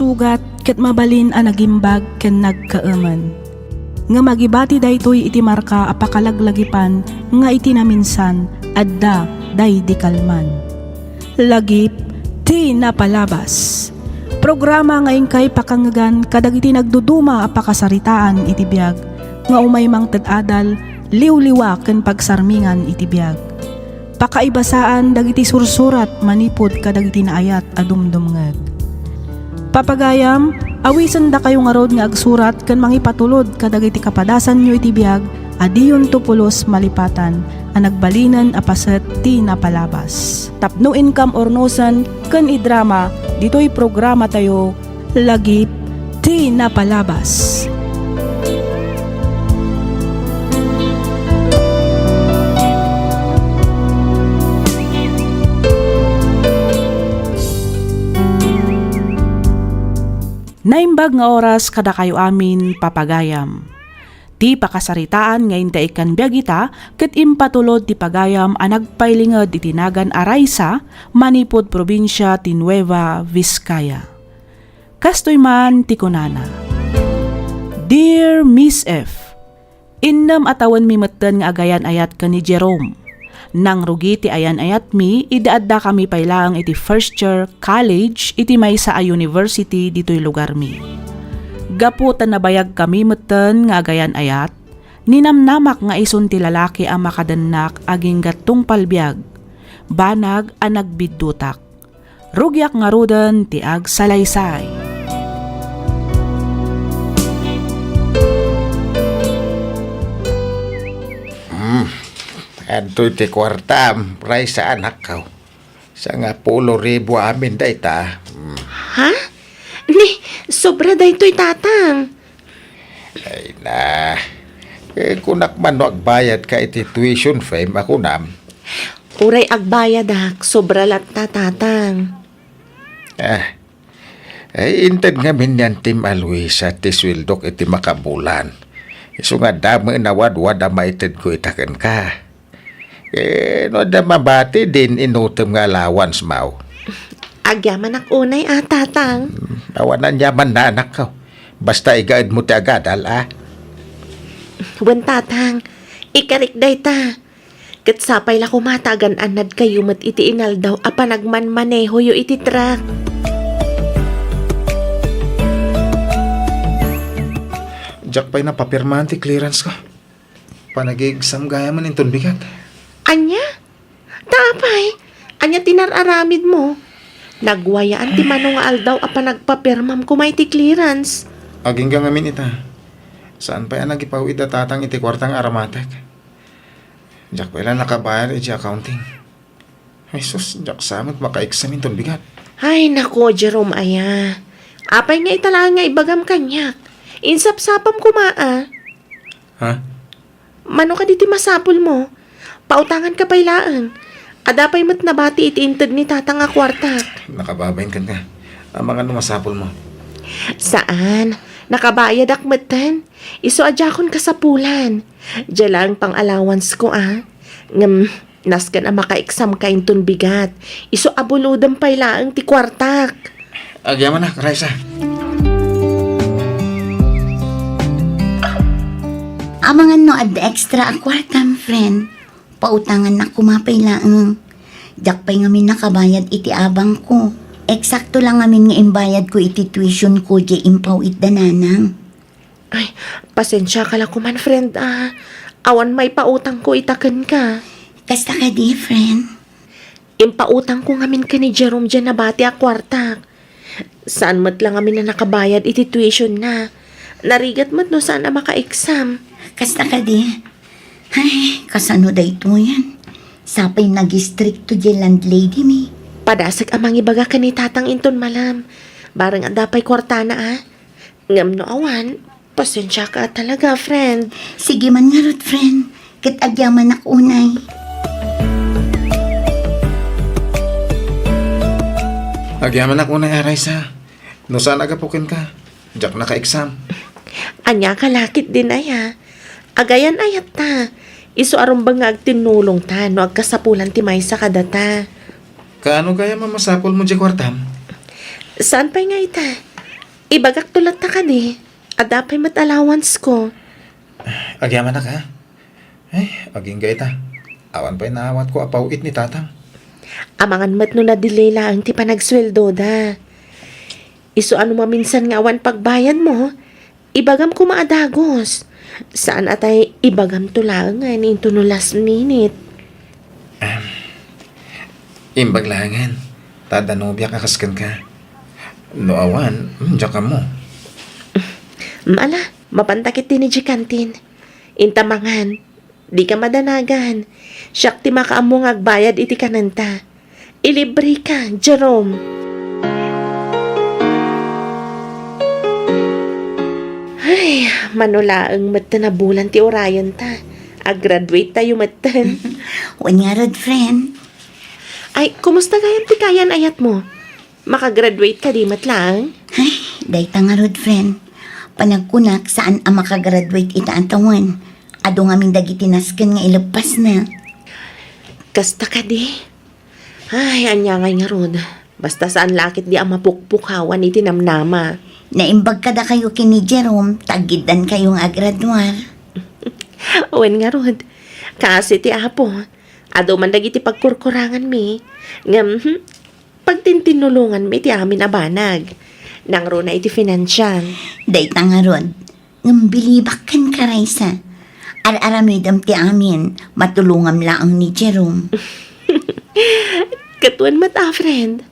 masugat ket mabalin a nagimbag ken nagkaaman. Nga magibati daytoy iti marka a pakalaglagipan nga iti naminsan adda day di kalman. Lagip ti napalabas. Programa ngayon kay pakangagan kadagiti nagduduma a pakasaritaan iti biag nga umay mang tadadal liwliwa ken pagsarmingan iti biag. Pakaibasaan dagiti sursurat manipod kadagiti naayat a dumdumngeg. Papagayam, awisan da kayo nga rod nga agsurat ken mangipatulod kadagiti kapadasan nyo iti biag adiyon tupulos malipatan a nagbalinan a paset ti napalabas. Tapno income ornosan ken idrama ditoy programa tayo lagip ti napalabas. Naimbag nga oras kada kayo amin papagayam. Ti pakasaritaan ngayon ta ikan biyagita ket impatulod ti pagayam a nagpailinged iti nagan Araysa, manipod probinsya ti Nueva Vizcaya. Kastoy man ti kunana. Dear Miss F, innam atawan mi metten nga agayan ayat ken ni Jerome. Nang rugi ti ayan ayat mi, idaadda kami pailaang iti first year college iti maysa a university dito'y lugar mi. Gaputan na bayag kami metten nga agayan ayat, ninamnamak nga ison ti lalaki ang makadannak aging gatong palbiag, banag a nagbiddutak. Rugyak nga ruden ti ag salaysay. Adto ti kwarta, ray sa anak ko. Sa nga 10,000 amin dayta. Ha? Ni, sobra daytoy tatang. Ay na, kunak man no agbayad ka iti tuition fee, ako nam. Uray agbayad sobra latta tatang. Ay intad nga minyan tim Aloisa ti swildok iti makabulan. Iso nga dami nawadwad a maited ko itaken ka. No da mabati din inutom nga allowance mau. Agyaman ak unay tatang. Awanan yaman na anak ko. Basta igaid mo ti agadal Wen tatang, ikarik dayta. Ket sapay la kumatagan anad kayo met iti inaldaw a panagmanmaneho yo iti truck. Jack pa'y napapirmahan ti clearance ko. Panag-exam gaya man inton bigat. Anya? Tapay, anya tinararamid mo. Nagwayaan ti manong nga aldaw a panagpapirmam kumay ti clearance. Aging gang amin ita. Saan pa yan nagipawid na tatang iti kwartang aramatek? Jack pa'y lang nakabayar iti accounting. Ay sus, Jack samot maka-exam inton bigat. Ay nako, Jerome aya. Apay nga itala nga ibagam kanyak. Insap-sapam kumaa. Ha? Mano ka diti masapol mo? Pautangan ka pailaan. Adapay mo't nabati iti intad ni tatang nga kwarta. Nakababayin kan ka. Ang mga numasapol mo. Saan? Nakabayad akmatan. Iso adjakon ka sa pulan. Diyan lang pang allowance ko naskan ang maka-exam ka inton bigat. Iso abuludang pailaan ti kwartak. Agyaman na, Raisa. Amangan no ad extra a kwartam, friend. Pautangan na kumapay laang. Jakpay ngamin nakabayad iti abang ko. Eksakto lang ngamin nga imbayad ko iti tuition ko di impaw it dananang. Ay, pasensya ka lang kuman, friend Awan may pautang ko itaken ka. Kasta ka di, friend. Impautang ko ngamin ka ni Jerome dyan na bati a kwartak. Saan mat lang ngamin na nakabayad iti tuition na. Narigat mat no saan na maka-exam. Kasta ka di. Ay, kasano da ito yan? Sapay nag-strict to di landlady mi. Padasag amang ibaga ka ni tatang inton malam. Barang adapay kwartana Ngam no awan, pasensya ka talaga, friend. Sige man nga rot, friend. Kat agyaman ak unay. Agyaman ako na, Raisa. No saan agapukin ka? Jack naka-exam. Anya kalakit din aya. Agayan ayat ta. Isu arumbang nga agtinulong ta no agkasapulan ti maysa kadata. Kaano kaya mamasapol mo di kwartam? Saan pa nga ita? Ibagak tulat ta ka di. Adapay mat allowance ko. Agyaman na ka. Ay, aging gaita. Awan pa'y naawat ko apawit ni tatang. Amangan mat no na delay lang ti panagsweldo da. Iso ano maminsan nga awan pagbayad mo, ibagam ko maadagos. Saan atay ibagam to lang nga into no last minute. Imbaglangan. Tadanobya kakaskan ka. No awan, diya ka mo. Maala, mapantakit din ni Jikantin. Intamangan, di ka madanagan. Siyak ti makaamong agbayad iti kananta. Ilibre ka, Jerome. Ay, manulaang mata na bulan ti orayan ta. Ag-graduate tayo matan. Wan nga rod, friend. Ay, kumusta gayam ti kayan ayat mo? Makagraduate ka di mat lang? Ay, dayta nga rod, friend. Panagkunak saan ang makagraduate ita ang tawan. Ado nga min dagiti nasken nga ilepas na. Kasta ka di. Ay, anya nga rod. Basta saan lakit di ang mapukpukawan iti namnama. Naimbag kada kayo kini Jerome, tagidan kayong agradwar. Uwan nga rod. Kasi ti apo, ado man dagiti pagkurkurangan mi. Ngam, pagtintinulungan mi ti amin abanag. Nang ro na iti financial. Dayta nga rod, ngambilibak kan karaysa. Ar-aramidam ti amin, matulungam laang ni Jerome. Katuan mata, friend.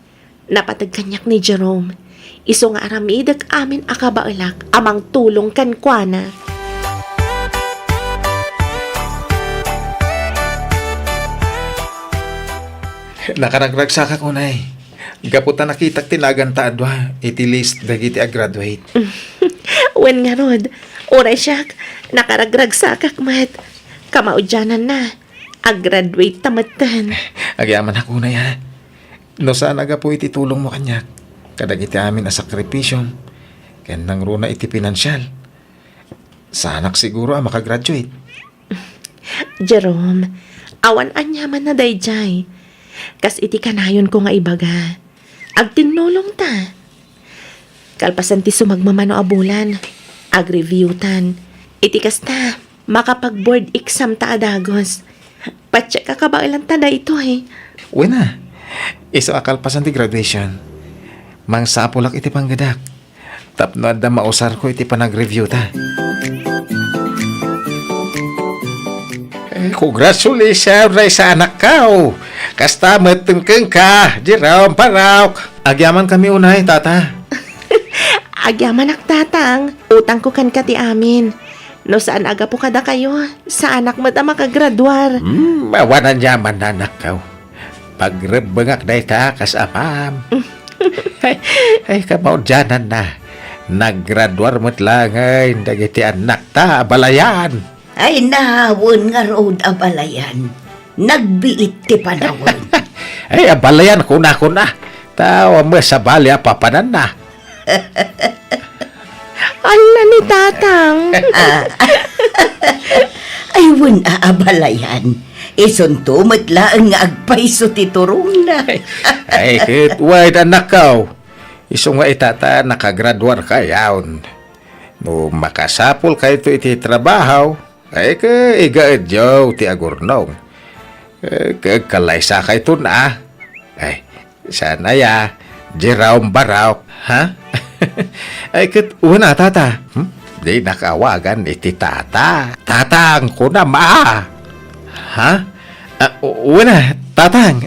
Napatag kanyak ni Jerome. Iso nga aramidag amin akabaulak amang tulong kan kuana. Nakaragragsa ka kunay. Gaputa nakita tinagan taadwa. Iti list dagiti a-graduate. Wen nga rod, oray siyak, nakaragrag sa kakmat. Kamaudyanan na, ag-graduate tamatan. Agyaman na kunay ha. No sana ga po iti tulong mo kanyak. Kadagiti amin na sakripisyon. Kaya nang runa iti pinansyal. Sanak siguro ang makagraduate. Jerome, awan anyaman na dayjay. Kas iti kanayon ko nga ibaga. Agtinulong ta. Kalpasan ti sumagmamano abulan. Ag-reviewtan. Iti kasta, makapag-board exam ta adagos. Patsya kakabailan ta da ito eh. Uy na. Iso akalpasan ti graduation. Mang sapulak iti panggadak. Tapno adda mausar ko iti panag-review ta. Congratulations, ray sa anak ka. Kasta matengkeng ka, Jerome Parauk. Agyaman kami unay, tata. Agyaman tatang, utang ko kan kati amin. No saan aga po kada kayo, sa anak mo ta makagraduar. Mawanan yaman na anak ka. Pagrebengak day ta kasapam. Ay, kamaudyanan na. Naggraduar mo't lang ay dagiti anak ta, balayan. Ay nahawon nga road abalayan. Nagbiit ti panawon. Ay, abalayan kuna. Tawa mo sa balya papanan na. Ala ni tatang. Ay wun abalayan. Isunto matlaan nga agpaiso ti turong na. Ay, kit, wait anak ka. Iso nga itata nakagraduar ka yawn. No makasapol kayo ito iti trabaho, ay ka igaadyaw ti agurnong. Kalaysa kayo ito na. Ay, sana ya, Jerome Barauk, ha? Ay, kit, una tata. Di nakawagan iti tata. Tatang ko na ma. Ha? Una, tatang.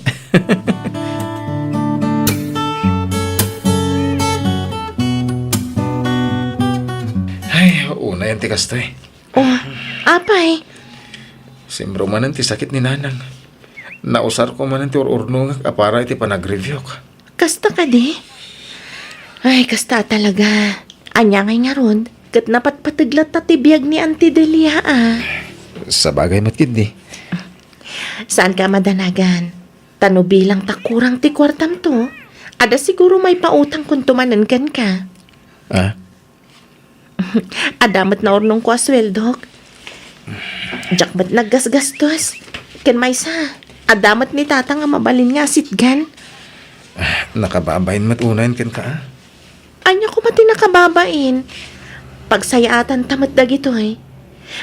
Ay, una yan ti kastoy. Oh, apay. Simbro man ti sakit ni nanang. Nausar ko man ti ururnong apara iti panag-review ka. Kasta ka di? Ay, kasta talaga. Anya ngay nga ron, kat napatpataglat ta tibiyag ni Auntie Delia ah. Sa bagay matkid di. Saan ka madanagan? Tano bilang takurang ti kwartam to. Ada siguro may pautang kung tumanan ka. Ah? Adamat na ornong ko asweldok. Jakmat naggasgastos. Ken may sa. Adamat ni tata nga mabalin nga sitgan. Nakababayin mat unayin ken ka ah. Anya ko mati nakababain. Pagsayatan tamat dagitoy.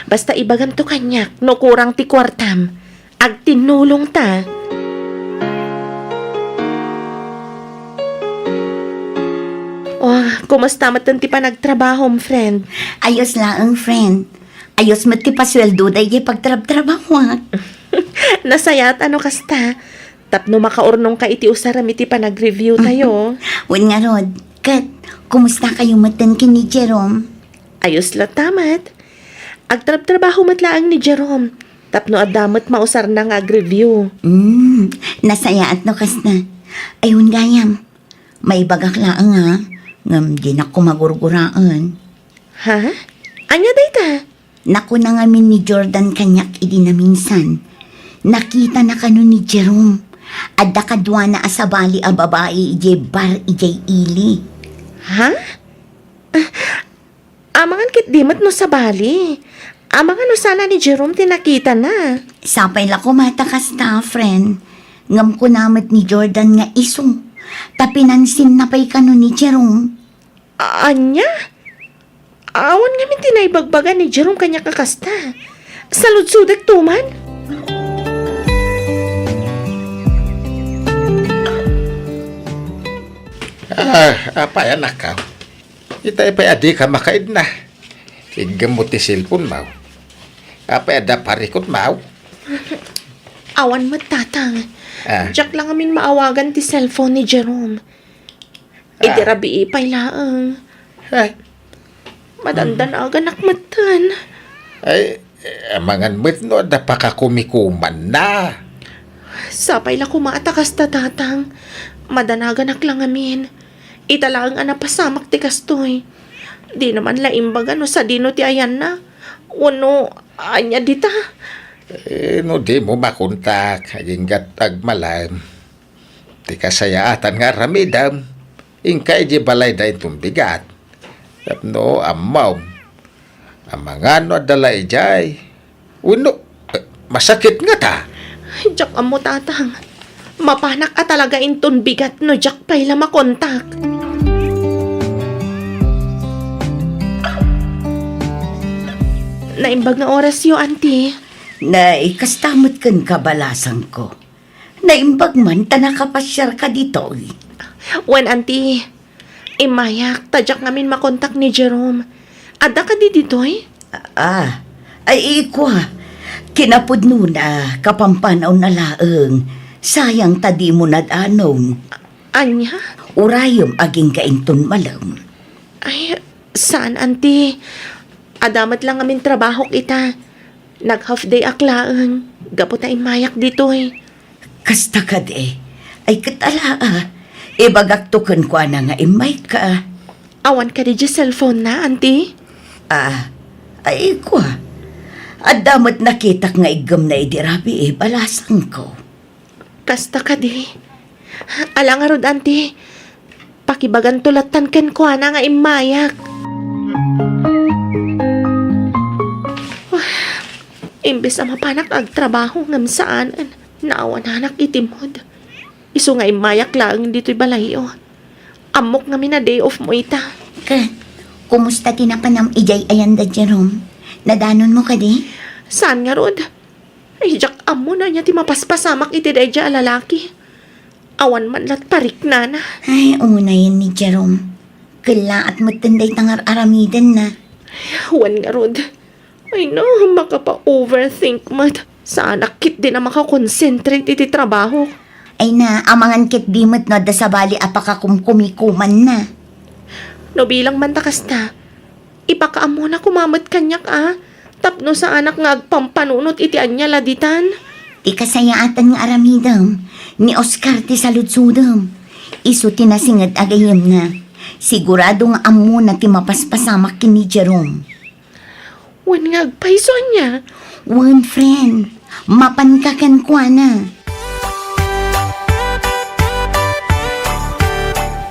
Basta ibagam to kanyak no kurang ti kwartam. Ag tinulong ta. Oh, kumusta matan ti pa nagtrabaho, friend? Ayos lang, friend. Ayos mo ti pasweldo day pagtrabaho. Nasayat ano kasta? Tapno makaurnong ka iti usaram iti pa nag-review tayo. Wen nga rod, Kat, kumusta kayo matan kini Jerome? Ayos la tamat. Agtrab-trabaho matlaang ni Jerome. Tapno adamot mausar na nga review. Nasaya at no kasta. Ayun gayam, may bagak laang ha. Ngam di na ko magurguraan. Ha? Anya dayta? Naku na ngamin ni Jordan kanyak idi na minsan. Nakita na kano ni Jerome. Adda kadwa na asabali a babae ijay bar ijay ili. Ha? Amangan kit dimot no sa bali. Amangan no sana ni Jerome tinakita na. Sapay la ko mata kasta, friend. Ngam ko namat ni Jordan nga isong. Tapinansin na pa'y kano ni Jerome. Anya? Awan nga min tinaybagbagan ni Jerome kanya kakasta. Salud-sudak tuman? Apa yan nakaw? Itay pa adi ka makaid na. Igamot ti silpon mau. Apa ada parikot mau? Awan matatang. Ah. Jack lang amin maawagan ti cellphone ni Jerome. Iti rabi ipay laang. Ay, Madandan aga nakmatan. ay, amangan mo't no, da pa ka kumikuman na. Sapay la kumatakas tatang. Madanagan lang amin. Italaang anapasamak ti kastoy. Di naman laimbaga no sa dino ti ayan na. Uno, anya dita. No di mo makontak, aginggat agmalam. Ti kasayaatan nga ramidam. Ingkay di balay da itong bigat. Tapno amaw. Amangan no adala ijay. Uno, masakit nga ta. Jack amo tatang. Mapanak ka talaga inton bigat no Jack pa'y la makontak. Naimbag na oras yo, auntie. Na ikastamot kan kabalasang ko. Naimbag man, tanakapasyar ka dito. Wen, auntie. Imayak, tadyak namin makontak ni Jerome. Ada ka di ditoy? Ay ikwa. Kinapod na kapampanaw na laeng. Sayang tadi mo nadanon. Anya? Urayom aging kainton malam. Ay, saan, auntie? Adamat lang amin trabaho kita. Nag-half day aklaan. Gapo ta imayak ditoy. Kasta ka de. Ay katala Ibagaktukan ko na nga imay ka. Awan ka di cellphone na, auntie? Ay ikwa. Adamat nakita nga igam na idirabi balasang ko. Kasta ka di. Alang arod, auntie. Pakibagan tulatan ken ko na nga imayak. Imbes ang mapanak agtrabaho ngam saan, naawan anak itimod. Iso nga imayak lang dito'y balayo. Amok nga mina day off mo ita. Kumusta tinapanam ijay ayanda Jerome? Nadanon mo ka di? Saan nga rod? Ay, Jack, amo na niya ti mapaspasamak iti day dya lalaki. Awan man lat parik na na. Ay, una yun ni Jerome. Kala at matanday tangar aramidan na. Huwan nga rod. Ay no, makapa-overthink mat. Saan akit din na makakonsentrate iti trabaho. Ay na, amangan kit dimot no da sabali apakakumkumikuman na. No bilang man takasta, ipakaamo na kumamot kanyak Tapno sa anak nga agpampanunot iti anya laditan. Ti kasayaatan nga aramidam, ni Oscar ti saludsudam. Iso tinasingad agayem na. Sigurado nga amo na ti mapaspasamak kini Jerome. Wan nga agpaiso niya. One friend, mapankakan kwa na.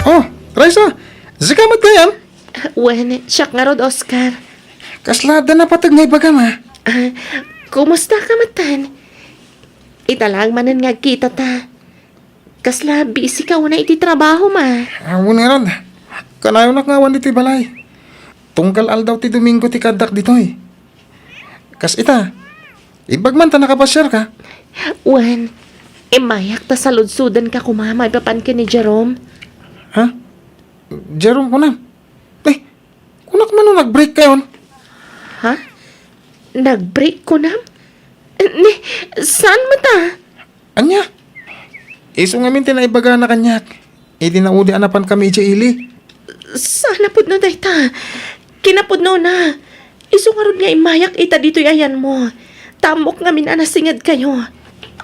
Oh, Raisa, zikamat ka yan? Wan, siyak nga rod, Oscar. Kaslada na patag nga ibaga ma. Kumusta ka matan? Italang manan nga kita ta. Kasla, busy ka na iti trabaho ma. Awon nga ron. Kanayon nakngawan dito'y balay. Tunggal aldaw ti Domingo ti kadak dito'y. Kas ita, ibagman ta nakapasyar ka. Wan, mayak ta sa ludsudan ka kumamay papan ka ni Jerome. Ha? Jerome ko na. Kunak man nung nag-break kayon. Ha? Nag-break ko na? Ni, saan mo ta? Anya? Iso nga minti na ibaga na kanyak. Idi na udi anapan kami ili. Sana pud na dayta. Kinapud no na. Iso nga ron nga imayak ita dito'y ayan mo. Tamok nga minanasingad kayo.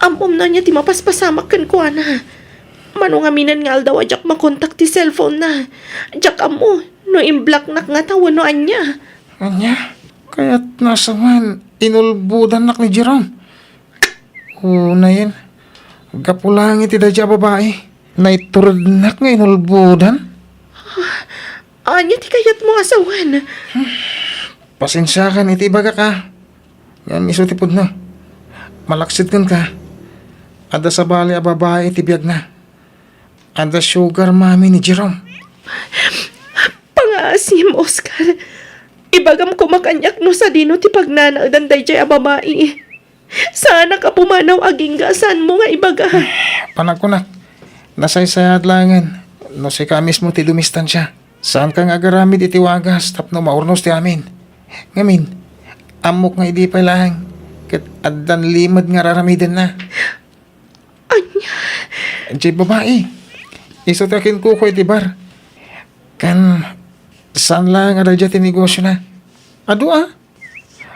Ampom na niya ti mapaspasamak kan ko na. Mano nga minan nga aldaw ajak makontak ti cellphone na. Ajak amo, no imblock nak nga tawon no anya. Anya? Kaya't nasa man, inulbudan nak ni Jerome. Una yan. Gapulangi ti dadya babae. Naiturad nak nga inulbudan. Anya ti kayat mo asawan. Pasensya ka, iti baga ka. Yan iso tipod na. Malaksid kan ka. Ada sa bali a babae ti biyag na. Ada sugar mami ni Jerome. Pangasim, Oscar. Ibagam ko makanyak no sa dino ti pagnanagdan dayjay a babae. Sana ka pumanaw aging gasan mo nga ibaga. Panagkunak. Nasaysayad langan. No si ka mismo ti dumistansya. Saan kang agaramid iti wagas tapno maurnos ti amin. Ngamin, amok nga idi pa lang. Kat adan limad nga raramidan na. Anya? Jay babae. Iso takin ko ko iti bar. Kan saan lang nga radya ti negosyo na. Ado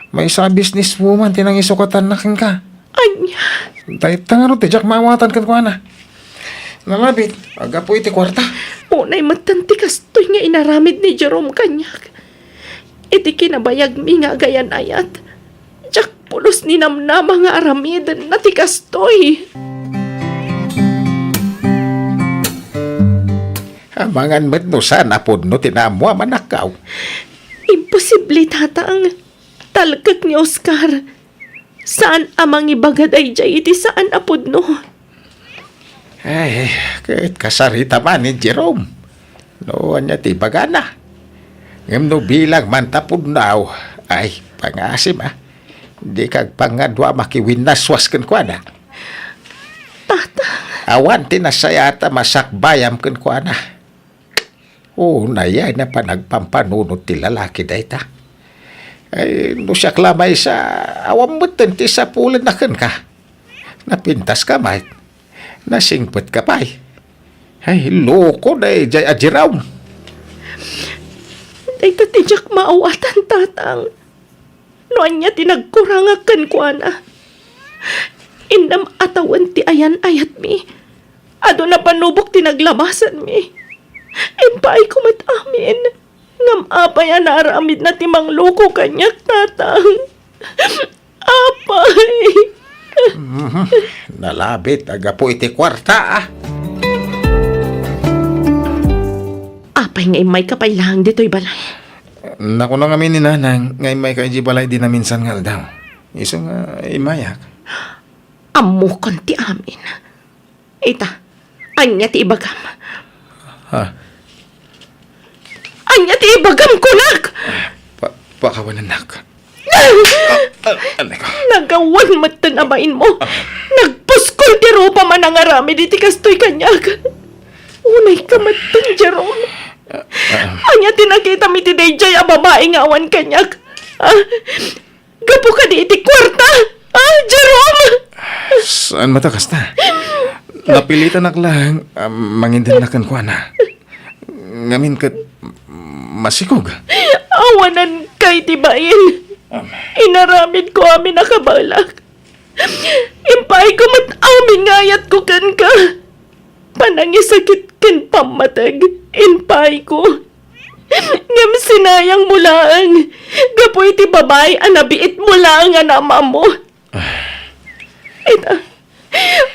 may isa business woman tinang isukatan na kin ka. Anya? Dahil tanga ro ti jak mawatan kan ko na. Nalabit, aga po iti kwarta. Unay matanti kastoy nga inaramid ni Jerome kanyak. Iti kinabayag mi nga gayan ayat. Jak pulos ni namnama nga aramid na ti kastoy. Amangan met no sana po no tinamwa manakaw. Imposible tata ang talkak ni Oscar. Saan amang ibagad ay jay iti saan apod no? Ay, kahit kasarita man ni Jerome. No, anya ti bagana. Ngam no bilang mantapod naw. Ay, pangasim Di kag pangadwa makiwinaswas kan kwa na. Tata, Awan tinasayata masakbayam kan kwa na. Naya na pa nagpampanunod ti lalaki dayta. Ay, no siya klamay sa awam mo ti sa pulan na kan ka. Napintas ka, mate. Nasingpet ka pa. Ay, loko na jay ajiraw. ay tatijak maawatan tatang. Noan niya tinagkurangakan ko na. Indam atawan ti ayan ayat mi. Ado na panubok tinaglabasan mi. Impay ko matamin. Ngam apay anaramid na timang loko kanyak tatang. Apay. Nalabit, aga po iti kwarta Apay ngay may kapailang dito'y balay. Naku na kami ni nanang. Ngay may kaiji balay di na minsan nga daw. Iso nga imayak. Amo kon ti amin. Ita, anya ti ibagam. Ha? Anya ti ibagam kunak! Pakawanan nak. Alay ko. Nagawan matanabain mo. Nagpuskol ti ropa man ang arami di ti kastoy kanyag. Unay ka matan, Jerome. Anya tinakita mi ti Dayjay a babae nga awan kanyag. Gapo ka di iti kwarta. Jerome! Saan matakas na? Napilitan nak lang. Mangindinakan ko na. Ngamin kat masikog. Awanan kay tibain. Inaramid ko amin nakabalak. Impay ko mat amin ngayat ko kan ka. Panangisakit kan pamatag. Impay ko. Ngam sinayang mo lang. Gapoy ti babay anabiit mo lang nga nama mo. Ita,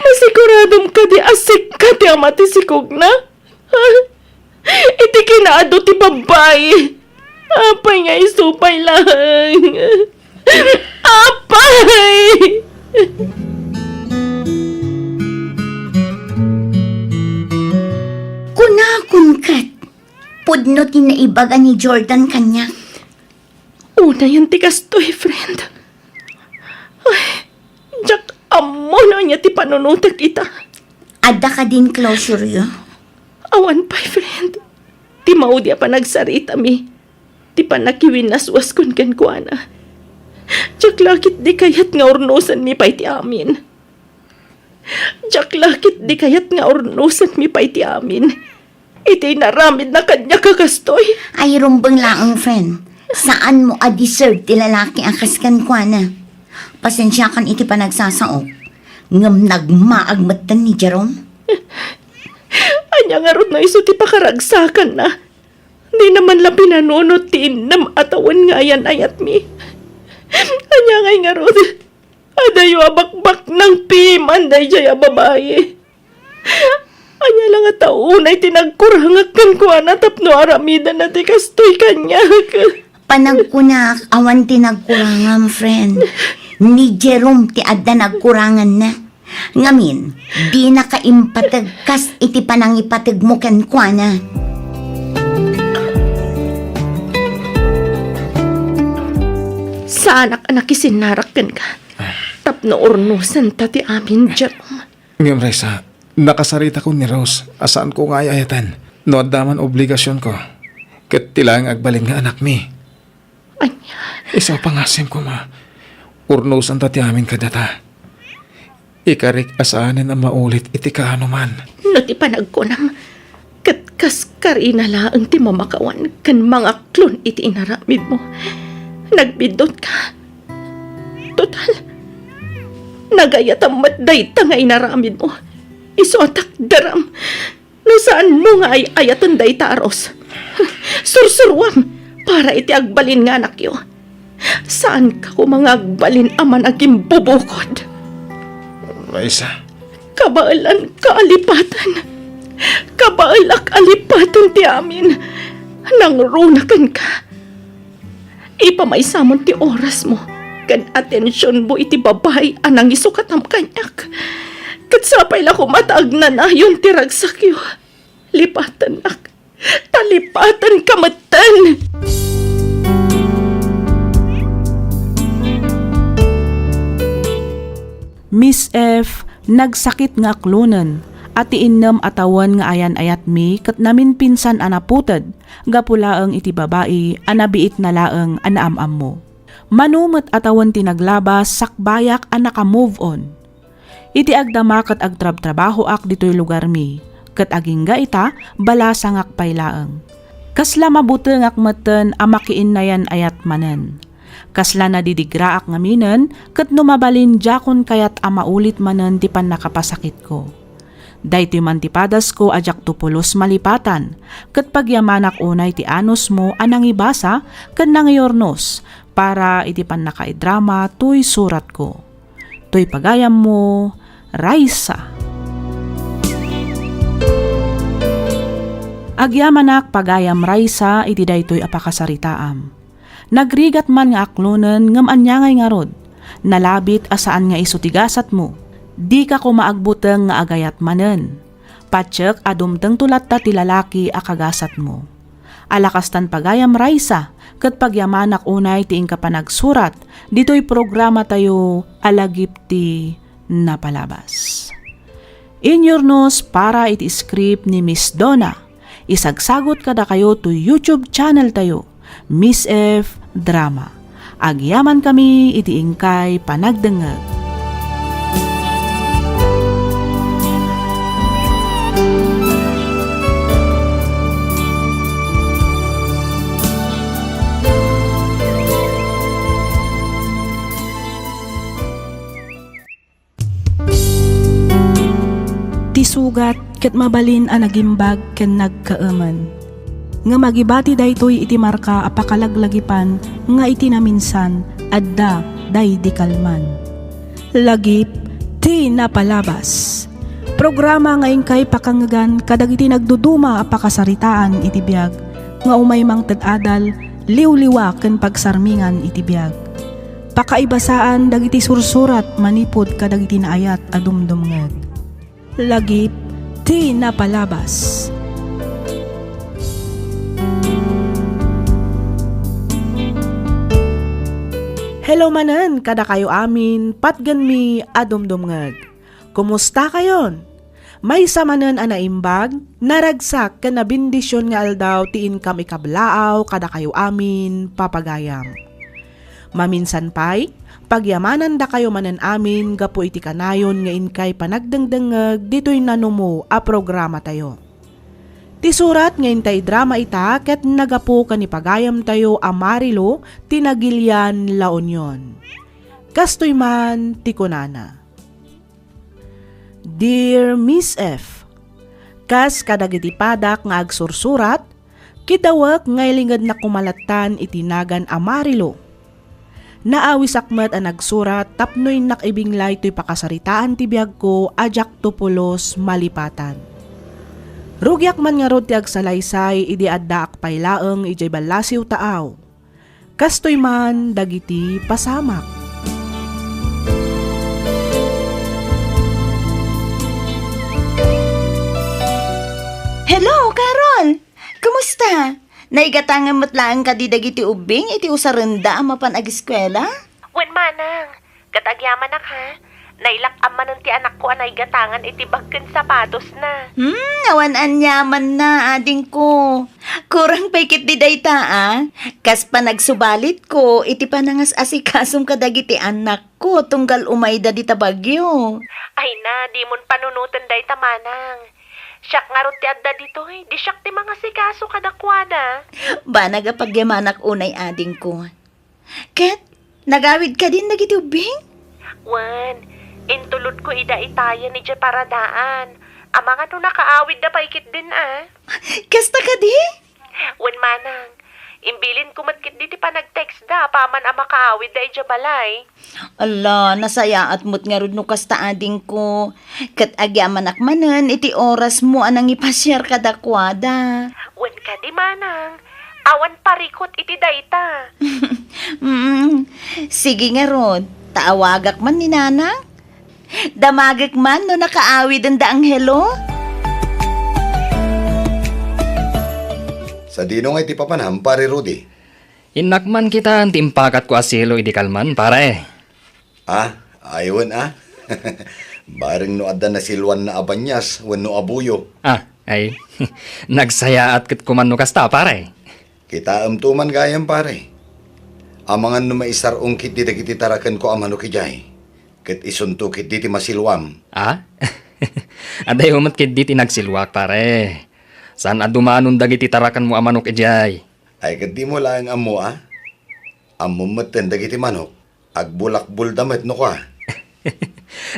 masiguradom ka di asik ka ti amati sikog na. Iti kinaado ti babay. Apay nga isupay lang. Apay! Kunakon kat. Pudno tinaibaga ni Jordan kanya. Una yan ti kastoy, friend. Ay, jak amo na niya ti panunutak ita. Ada ka din closure yo. Awan pa'y, friend. Ti maudi pa nagsarita mi. Ti pa nakiwinaswas kun ken kuana. Jak lakit di kayat nga urnusan mi pa'y ti amin. Jak lakit di kayat nga urnusan mi pa'y ti amin. Iti naramid na kanya kakastoy. Ay rumbang laang friend. Saan mo a-deserve ti lalaki ang kaskan kwa na? Pasensya kan iti pa nagsasaok. Ngam nagmaagmatan ni Jerome. Anya nga rod na iso ti pakaragsakan na. Di naman la pinanunot ti inam atawan nga yan ayat mi. Anya nga rod. Adayo abakbak ng piman day jaya babae. Anya lang at taunay tinagkurangak kan ko na tapno aramida na ti kastoy kanya. Panagkunak, awan ti nagkurangan, friend. Ni Jerome ti adda nagkurangan na. Ngamin, di na kaimpatag kas iti panangipatag mo ken kwa na. Sa anak-anak isinarakan ka. Tapno ornusan ta ti amin, Jerome. Ngam Raisa, nakasarita ko ni Rose. Asaan ko nga ayatan? No daman obligasyon ko. Ket tilang agbalin nga anak mi. Anya, Isa pangasim ko ma. Urnusan ta ti amin kadata. Ikarik asaanin ang maulit iti kaano man. no ti panagkunam. Katkas karina laang ti mamakawan kan mga klon iti inaramid mo. Nagbidot ka. Total, nagayat ang matday ta nga inaramid mo. Isotak daram. No saan mo nga ay ayatan day ta aros. Sursurwam para iti agbalin nga anak yo. Saan ka ko mga agbalin aman aging bubukod? Raisa, Kabaalan kaalipatan. Kabaalak alipatan ti amin. Nang runakan ka. Ipamaysamon ti oras mo. Kan atensyon mo iti babay anang isukatam kanyak. Katsapay la ko mataag na na yun ti ragsakyo. Lipatan nak. Talipatan kamatan. Miss F, nagsakit nga aklunan, at iinam atawan nga ayan ayat mi, kat namin pinsan anaputad, gapulaang iti babae, anabiit na laang anaamam mo. Manumat atawan tinaglabas, sakbayak anaka-move on. Iti agdamak at agtrab-trabaho ak dito'y lugar mi, kat agingga ita, balasang akpay laang. Kasla mabuteng akmeten amakiin na yan ayat manen. Kasla na didigraak ngaminan, kat numabalin jakon kayat amaulit manen ti pan nakapasakit ko. Dahiti man ti padas ko ajak tupulos malipatan, kat pagyamanak unay ti anos mo anang ibasa, kat nangiyornos, para iti pan nakaidrama tuy surat ko. Tuy pagayam mo, Raisa. Agyamanak pagayam Raisa, iti daytoy apakasaritaam. Nagrigat man nga aklunen ngam anyangay nga rod, nalabit asaan nga isutigasat mo, di ka ko maagbuteng nga agayat manen. Patsek adumteng tulat ta ti lalaki akagasat mo. Alakastan pagayam Raisa, kat pagyamanak unay ti ingka panagsurat, dito'y programa tayo alagip ti napalabas. Inyornos para iti script ni Miss Donna, isagsagot kada kayo to YouTube channel tayo, Miss F Drama. Agyaman kami iti ingkay panagdengeg. Tisugat ket mabalin a nagimbag ken nagkaeman. Nga magibati daytoy iti marka apakalaglagipan nga iti naminsan adda day di kalman. Lagip ti napalabas. Programa nga ingkay pakangagan kadag iti nagduduma apakasaritaan iti biag nga umay mang tadadal liwliwa ken pagsarmingan iti biag. Pakaibasaan dagiti sursurat manipod kadag iti naayat adumdumngeg. Lagip ti napalabas. Hello manen, kada kayo amin, patgan mi adumdumngag. Kumusta kayon? May samanen anaimbag, naragsak ka na bindisyon nga aldaw tiin kam ikablaaw kada kayo amin, papagayam. Maminsan pa'y, pagyamanan da kayo manen amin, gapo iti kanayon nga inkay panagdengdengeg, dito'y nanumo a programa tayo. Ti surat nga intay drama ita, ket nagapo ka ni pagayam tayo amarilo, tinagilyan la Union. Kastoy man, ti kunana. Dear Miss F, kas kadagiti padak nga agsursurat, kitawak nga ilingad na kumalatan itinagan amarilo. Naawi sakmet ang nagsurat tapnoy nakibinglay to'y pakasaritaan ti biyag ko ajak tupulos malipatan. Rugyak man nga rod ti agsalaysay idi adda akpay laeng ijay balasiw taaw. Kastoy man dagiti pasamak. Hello, Carol! Kumusta? Naigatangan mo't lang ka di dagiti ubing iti usarenda mapan ag-eskwela? Wen manang, katagyaman na ka. Nailak amanan ti anak ko anay gatangan iti bagken sapatos na. Awan anyaman na, ading ko. Kurang paikit di dayta, Kas pa nagsubalit ko, iti panangas asikasong kadagiti anak ko, tunggal umayda di tabagyo. Ay na, di mon panunutan day tamanang. Siyak nga ron ti adda dito di siyak ti mga sikaso kadakwada. Ba nagapagyamanak unay ading ko. Ket, nagawid ka din dagiti ubing? Wan, intulod ko ida itaya ni Dya paradaan. Ama nga no nakaawid na paikit din Kasta ka di? Wan manang, imbilin ko matkit di ti pa nag-text da, paman ama kaawid da Dya balay. Ala, nasaya at mo't nga rin no kasta ading ko. Kat agyaman akmanan, iti oras mo anang ipasyar kadakwada. Wan ka di manang, awan parikot iti dayta. Sige nga Rod, taawagak man ni Nanang. Damagak man no nakaawid ang daang hello. Sa dinong ay ti papanam, pare Rudy. Inakman kita ang timpakat ko asilo idi kalman, pare. Aywan Baring no adda na silwan na abanyas, wenno abuyo. Ay, nagsaya at kit kuman no kasta, pare. Kita tuman gayam pare. Amangan no maisar ungkit di dagiti tarakan ko amano kijay. Ket isunto kit di ti masilwam. Aday umat kit di tinagsilwak, pare. Saan adumanon dagiti tarakan mo amanok ijay? Ay ket di mo lang amo Amo maten dagiti manok. Agbulakbul damet no ka.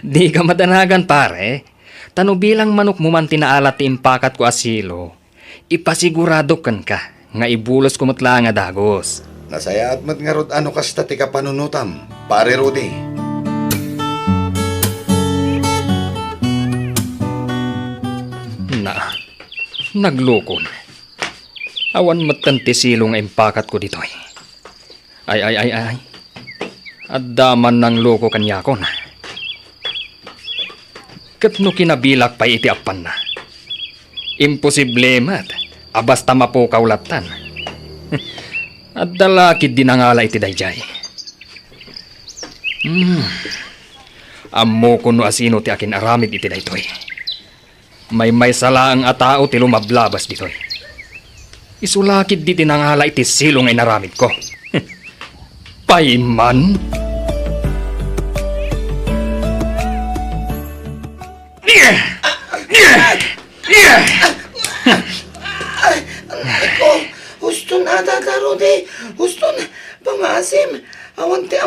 Di ka madanagan, pare. Tano bilang manok mo man tinaalat ti impakat ko asilo. Ipasigurado kan ka nga ibulos kumot lang nga dagos. Nasaya at mat nga rod ano kasta ti kapanunutam, pare Rudy. Naglukon. Awan matanti silong impakat ko dito. Ay. Addaman ng loko kanyakon. Kat no kinabilak pa iti apan na. Imposible mat. Abasta mapukaw latan. At dalakid dinangala iti dayjay. Ammo kuno asino ti akin aramid iti daytoy. May sala ang atao ti lumablabas ditoy. Isulakid di tinangala iti silong ay naramid ko. Paiman? Gusto na Rudy. Gusto na pangasim. Awan ti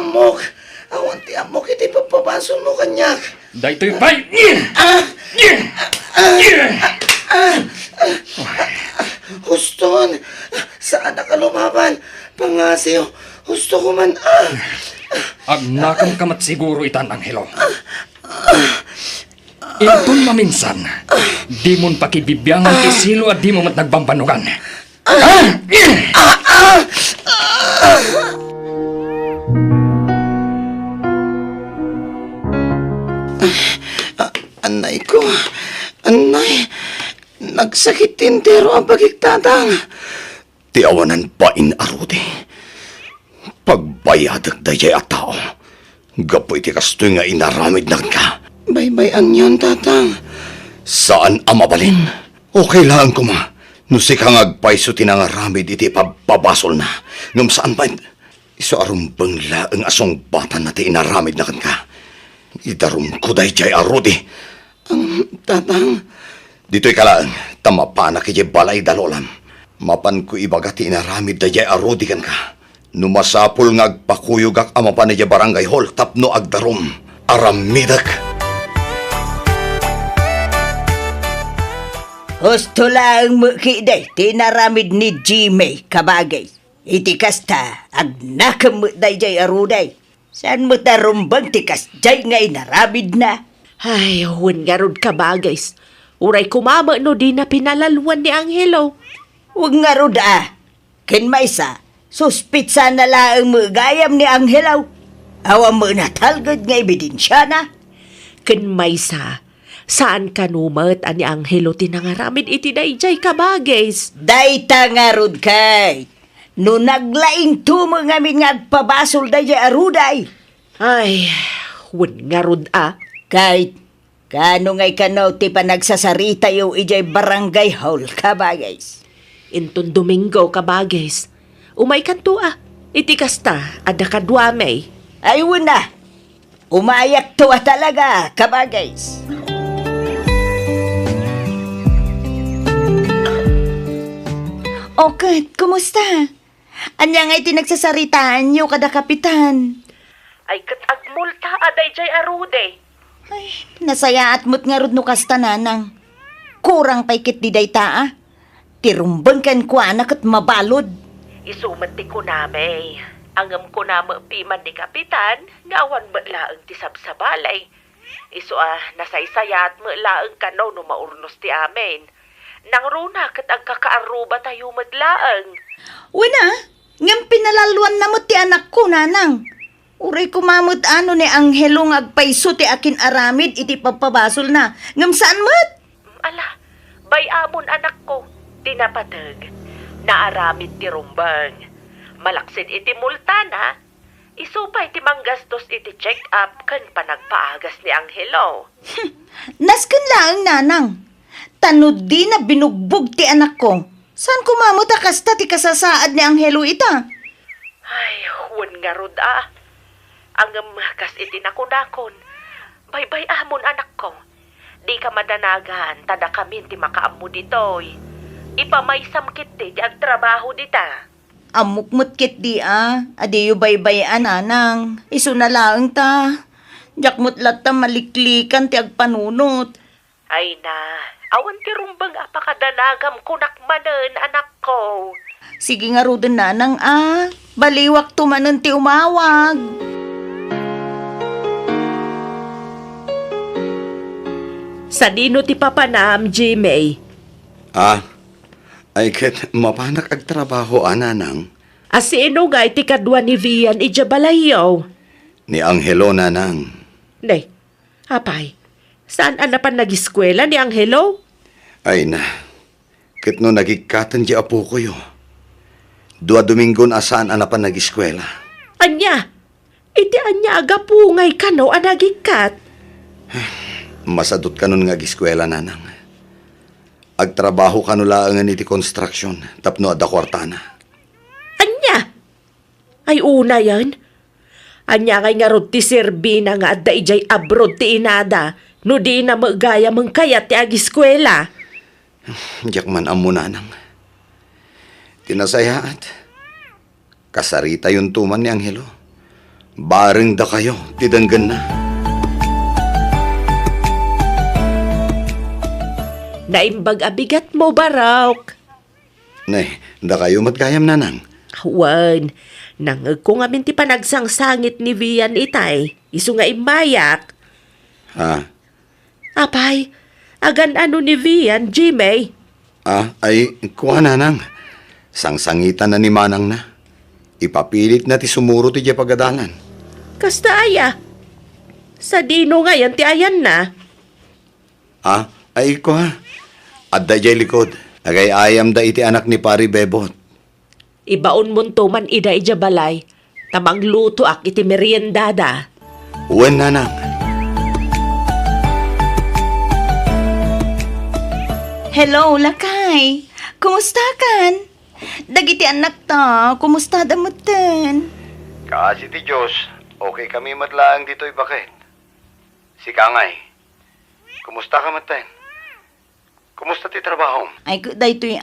amok iti papabason mo kanyak. Daytoy pay! Huston, saan na ka lumaban? Pangasiw, gusto ko man Agnakam kamat siguro itan anghelo. Itun maminsan, di mon pakibibyangan ti silo at di mo mat nagbambanugan. Anay, nagsakit tintero ang pagigtatang. Ti awanan pa in Rudy. Pagbayadag da jay at tao. Gapoy ti kastoy nga inaramid na ka. Baybay ang yun, tatang. Saan ang mabalin? Okay lang ko ma. No si kang agpaiso tinangaramid iti pababasol na. Ngam saan ba? Iso arumbang laang asong bata na ti inaramid na ka. Idarum ko day jay arudi. Tatang, Dito'y kalaan, tamapana kay balay dalolam. Mapan ko ibaga ti inaramid da jay arudi kan ka. Numasapul nga agpakuyugak amapan na barangay hall tapno agdarum. Aramidak. Husto lang mo kiday, tinaramid ni Jimmy kabagay. Iti kasta, agnakam mo day jay aruday. Saan mo tarumbang tikas jay nga inaramid na? Ay, huwag nga rod ka ba, guys. Uray kumama no di na pinalaluan ni Angelo. Huwag nga rod Ken maysa, suspitsa na lang mo gayam ni Angelaw. Awa mo natalgad nga ebidensya na. Ken maysa, saan ka numat ani Angelo tinangaramid iti dayjay ka ba, guys? Dayta nga rod kay. No naglaing tumo nga min nga agpabasol day jay aruday. Ay, huwag nga rod Kahit kano ngay kanaw ti pa nagsasarita yung ijay barangay hall ka ba guys? Inton Domingo ka ba, guys? Umay kanto iti kasta, ada kadwamay. Ayun na, umayak to talaga ka ba guys? Okay, kumusta? Anya nga iti nagsasaritaan niyo kada kapitan? Ay katagmulta aday jay arude. Ay, nasaya at mo't nga rod no kasta nanang. Kurang paikit di dayta Tirumbang kan ko anak at mabalod. Isuman ti ko namay. Angam ko na piman ni kapitan, ngawan mo laang ti sabsabalay. Isu nasaysaya at mo laang kanaw no maurnos ti amin. Nang runa kat ang kakaaruba tayo madlaang. Wala, ngam pinalaluan na mo ti anak ko nanang. Uray kumamot ano ni Angelo nga agpaiso ti akin aramid iti pagpabasol na. Ngam saan mo't? Ala, bayamon anak ko, tinapatag. Naaramid ti rumbang. Malaksid iti multa na. Isupay ti manggastos iti check-up kan panagpaagas ni Angelo. Nasken laang nanang. Tanod di na binugbog ti anak ko. Saan kumamot kasta ti kasasaad ni Angelo ita? Ay, huwag nga rod Ang kas iti nakunakon. Baybay amon anak ko. Di ka madanagan, tada kami ti makaammo ditoy. Ipamaysam kit ti agtrabaho dita. Amukmut kit di Adiyo baybayan anang. Isu na laang ta. Jakmut latta maliklikan ti agpanunot. Ay na, awan ti rumbang apakadanagam kunakmanen anak ko. Sige nga rudin nanang Baliwak tumanen ti umawag. Sa dino ti papanam, Jimmy? Ay ket mapanak agtrabaho nanang. Asino nga iti kadwa ni Vian ijabalayaw? Ni Angelo nanang. Nay, apay, saan anapan nag-eskwela ni Angelo? Ay na, ket no nagikatan di apo ko yo. 2 Domingon asaan anapan nag-eskwela. Anya, iti anya agapungay ka no anagikat. Masadot ka nun nga giskwela nanang. Agtrabaho ka nulaangan iti construction, tapno ada kwartana. Anya? Ay una yan. Anya ngay nga rod ti Serbina nga adda ijay abroad ti inada, no di na magaya mong kayat ti agiskwela. Diyak man amo nanang. Tinasayaat. Kasarita yung tuman ni Angelo. Baring da kayo, tidanggan na. Naimbag abigat mo, Barok. Nay, da kayo matgayam nanang. Awan, nangag ko nga minti panagsangsangit ni Vian itay. Isu nga imayak. Apay, agan ano ni Vian, Jimmy? Ay, kuha nanang. Sangsangitan na ni Manang na. Ipapilit na ti sumuro ti pagadalan. Kasta aya. Sa dino nga yan ti ayan na. Ay kuha. Adda jay likod. Agay ayam da iti anak ni Pari Bebot. Ibaon mo man ida ija balay. Tamang luto ak iti meriendada. Uwan, nanang. Hello, Lakay. Kumusta kan? Dagiti anak ta, kumusta damutan? Kasi ti Diyos, okay kami matlaang dito'y bakit? Si Kangay, kumusta ka maten? Kumusta ti trabaho? Ay, daytoy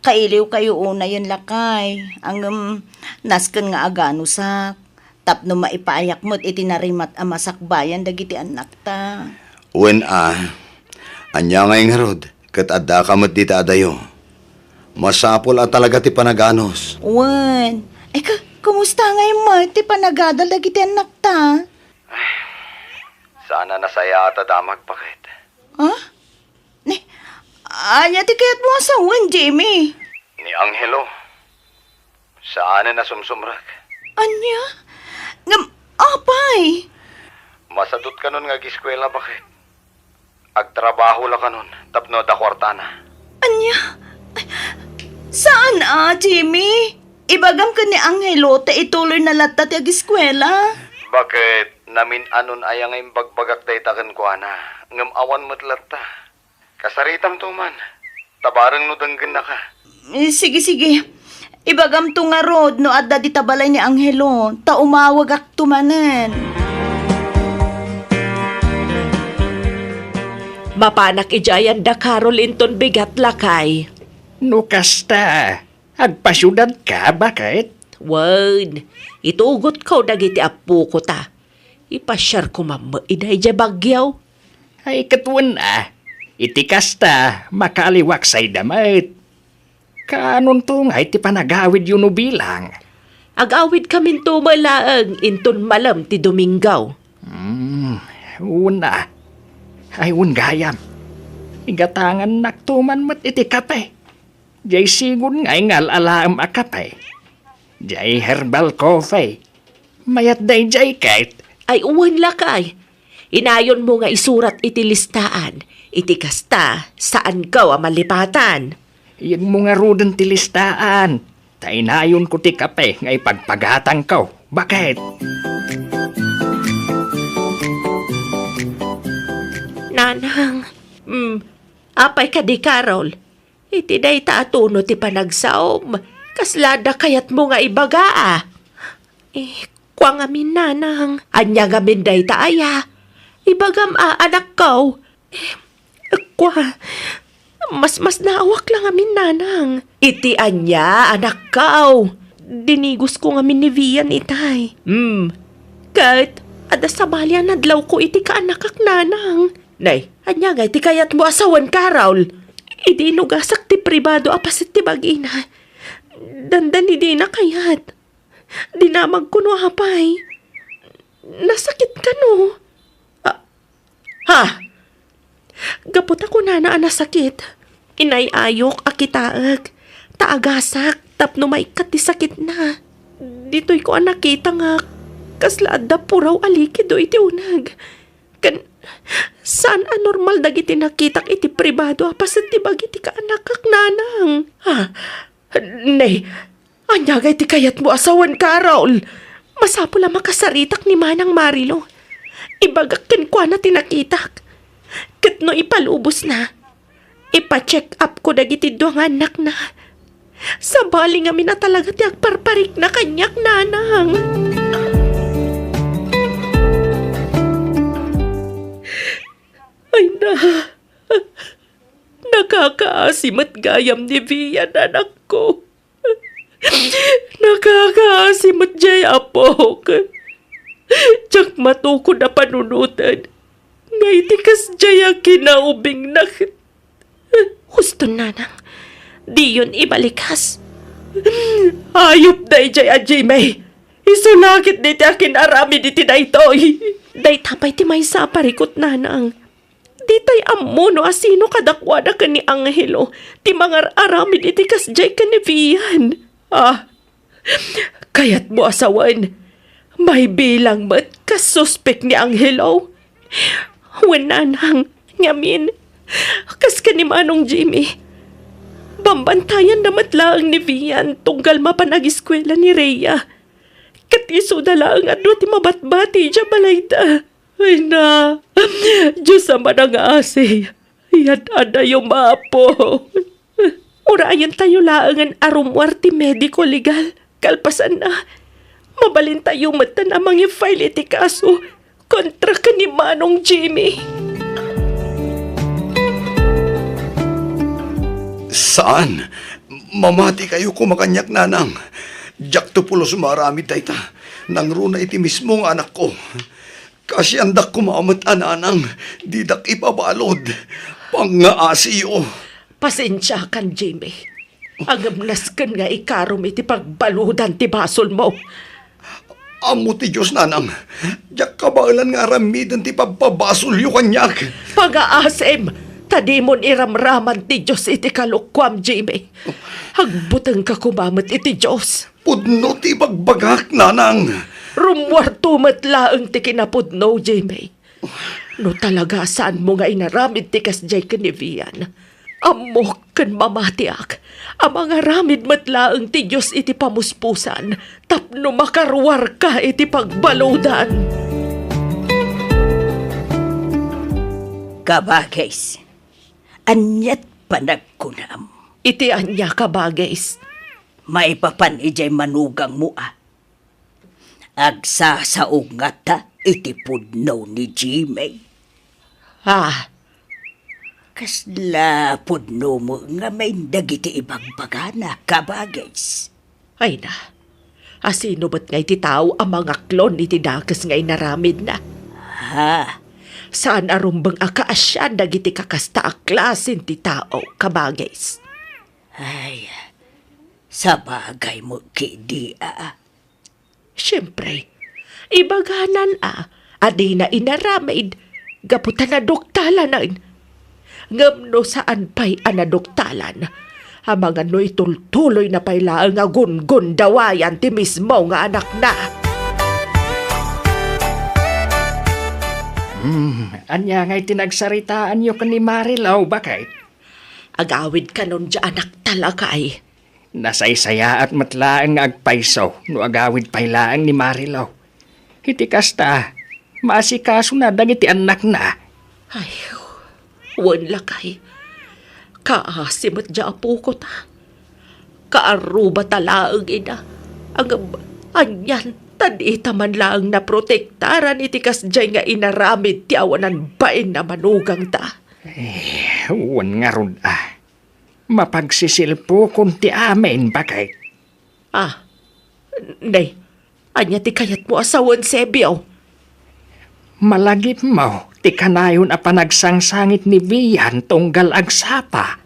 kailiw kayo una yun, Lakay. Ang nasken nga agano sak. Tapno maipayak mo't itinarimat amasakbayan dagiti anak ta. Uwan, anya ngay nga rod, kat adda ka mat dita adayo. Masapol at talaga ti panaganos. Wan, ay kumusta ngayon mo? Ti panagadal dagiti anak ta? Sana nasaya at adamag bakit? Ha? Anya ti kayat mo asawan, Jimmy? Ni Angelo. Saan na sumsumrak? Anya? Apay? Masadot ka nun nga giskwela bakit? Agtrabaho la ka nun, tapno da kwartana. Anya? Saan Jimmy? Ibagam ka ni Angelo, ta ituloy na latta ti agiskwela. Bakit? Namin anon ayang ang bagbagak day takan ko na. Ngam awan matlatta. Kasaritam to man. Tabarang no danggan na ka. Sige. Ibagam to nga rod no adda di tabalay ni Angelo. Ta umawag ak tumanen. Mapanak ijayan da Carol inton bigat lakay. No kasta, agpasyudad ka, bakit? Wan, itugot ko dagiti apu ko ta. Ipasyar ko mamaiday dya bagyaw. Ay katuan iti kasta, makaliwak say damit. Kaanon to nga iti panagawid yun bilang. Agawid kamin tumalaang inton malam ti Domingaw. Una, ay gayam. Igatangan naktuman mat iti kape. Jay sigun ngay ngal alaam akape. Jay herbal coffee. Mayat day jay kait. Ay uwan lakay. Inayon mo nga isurat iti listaan. Iti kasta saan ka malipatan. Yung mga rudan tilistaan. Tainayon ko ti kape ngay pagpagatang ko. Bakit? Nanang, apay ka di Carol. Iti day taatuno ti panagsaom. Kaslada kayat mo nga ibaga kwa ngamin nanang. Anya ngamin day taaya. Ibagam anak ko. Kwa, mas naawak lang amin nanang. Iti anya anak ko. Dinigos ko ngamin ni Vian itay. Kahit ada sabalyan nadlaw ko iti ka anak kak nanang. Nay, anya nga iti kayat mo asawan Carol. Idi nugasak ti pribado apasit ti bagina. Dandan hindi na kayat. Dinamag ko no hapay. Nasakit ka no. Gapot ako na nasakit. Inayayok akitaag. Taagasak tapno maikat ti sakit na. Dito'y ko nakita nga. Kaslaada puraw alikido iti unag. Saan anormal dagiti nakitak iti pribado apasit ti bagiti ka anakak nanang. Nay, anyagay ti kayat mo asawan Carol. Masapo lang makasaritak ni Manang Marilo. Ibagak kenkwa na tinakitak. Kat no ipalubos na. Ipa-check up ko dagiti duang anak na. Sabali nga mina talaga ti agparparik na kanyak nanang. Ay nakakaasim at gayam ni Vian anak ko. Nakakaasim at jay apok. Tsak matukod na panunutan. Ngay tikas jay kinaubing na. Gusto nanang, di yun ibalikas. Ayop day jay ajay may. Isunakit di ti akin arami di ti daytoy. Day tapay ti may sa parikot nanang. Ditay ammo no asino kadakwada ka ni Angelo. Ti mga aramid iti kasjay ka ni Vian. Kayat mo asawan. May bilang mat kasuspek ni Angelo. Wananang ngamin. Kas ka ni Manong Jimmy. Bambantayan na matlaang ni Vian tunggal mapanagiskwela ni Rhea. At iso na lang ano ti mabatbati dya balay ta. Ay na, Diyos ang manang asi. Yan ada yung mapo. Urayan tayo laangan arumwar ti mediko legal. Kalpasan na. Mabalin tayo mata na mga file iti kaso kontra ka ni Manong Jimmy. Saan? Mamati kayo kumakanyak, nanang. Diyak to pulos marami dayta. Nang runa iti mismong anak ko. Kasi andak kumamat ananang. Didak ipabalod. Pangaasiyo. Pasensya kan, Jimmy. Agamnas kan nga ikarom iti pagbaludan ti basol mo. Amo ti Diyos, nanang. Diyak kabailan nga ramidan ti pagpabasol yu kanyak. Pag-aasem, tadimon iramraman ti Diyos iti kalukwam, Jimmy. Hagbutang ka kumamit iti Diyos. Pudno ti bagbagak, nanang. Rumwarto matlaang ti kinapudno, Jimmy. No talaga saan mo nga inaramid ti kasjay kanivian. Amok kan mamatiak. Ang mga ramid matlaang ti Diyos iti pamuspusan. Tapno makaruwar ka iti pagbaludan. Kabagays, anyat panagkunam. Iti anya ka bagais. Maipapan ijay manugang mo Agsasaog nga ta iti pudno ni Jimmy. Ah, Kasla pudno mo nga may dagiti ibang bagana, kabagays. ay na. Asino ba't nga iti tao ang mga klon iti dakas nga inaramid na? Ha? Saan arumbang akaasya dagiti kakasta a klasin ti tao, kabagays? Ay, sa bagay mo kidi Siyempre, ibaganan adi na inaramid, gaputan na doktalan Ngamno saan pa'y anadoktalan, ang mga no'y tultuloy na pailaang nga gun dawayan ti mismo nga anak na. Anya nga'y tinagsaritaan nyo ka ni Marilaw, bakit? Agawid ka nun dya anak talakay. Nasaysaya at matlaang nga agpaiso no agawid pailaang ni Marilaw. Iti kasta, maasikaso na dagiti anak na. Ay, wan lakay. Kaasimot dya apo ko ta. Kaaruba talaang ina. Anyan, tadita man lang na protektaran iti kasjay nga inaramid ti awanan bain na manugang ta. Wan nga ron Mapagsisilpo kung ti amin, bakit? Nay, anya ti kayat mo asawan Sebyaw. Malagip mo, ti kanayon a panagsangsangit ni Vian tunggal agsapa.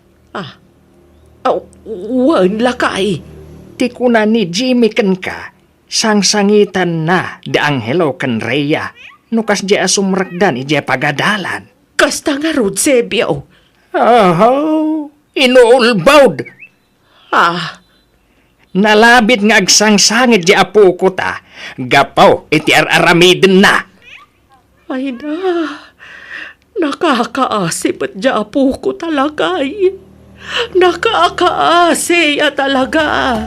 Wan lakay. Ti kuna ni Jimmy ken ka, sangsangitan na di Angelo ken Rhea, nukas di asumrakdan ije pagadalan. Kasta nga rod Sebyaw. Inuulbawd. Nalabit nga agsangsangit di apo ko ta, gapaw iti aramidin na. Ay na, nakakaasip at di apo ko talaga Nakakaasi talaga.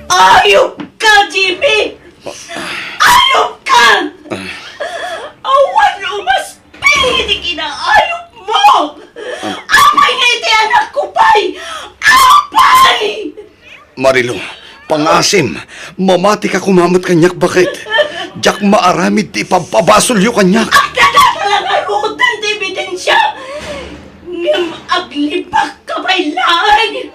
Ayop ka, Jimmy! Ayop ka! Awan umas hindi kinaayop mo! Apay nga iti anak ko, pay! Apay! Marilo, pangasim. Mamati ka kumamat kanyak, bakit? Diyak maaramid ti pagpabasol yu kanyak. Ang dadatalang arutan di ebidensya! Ngam aglibak ka bailaan!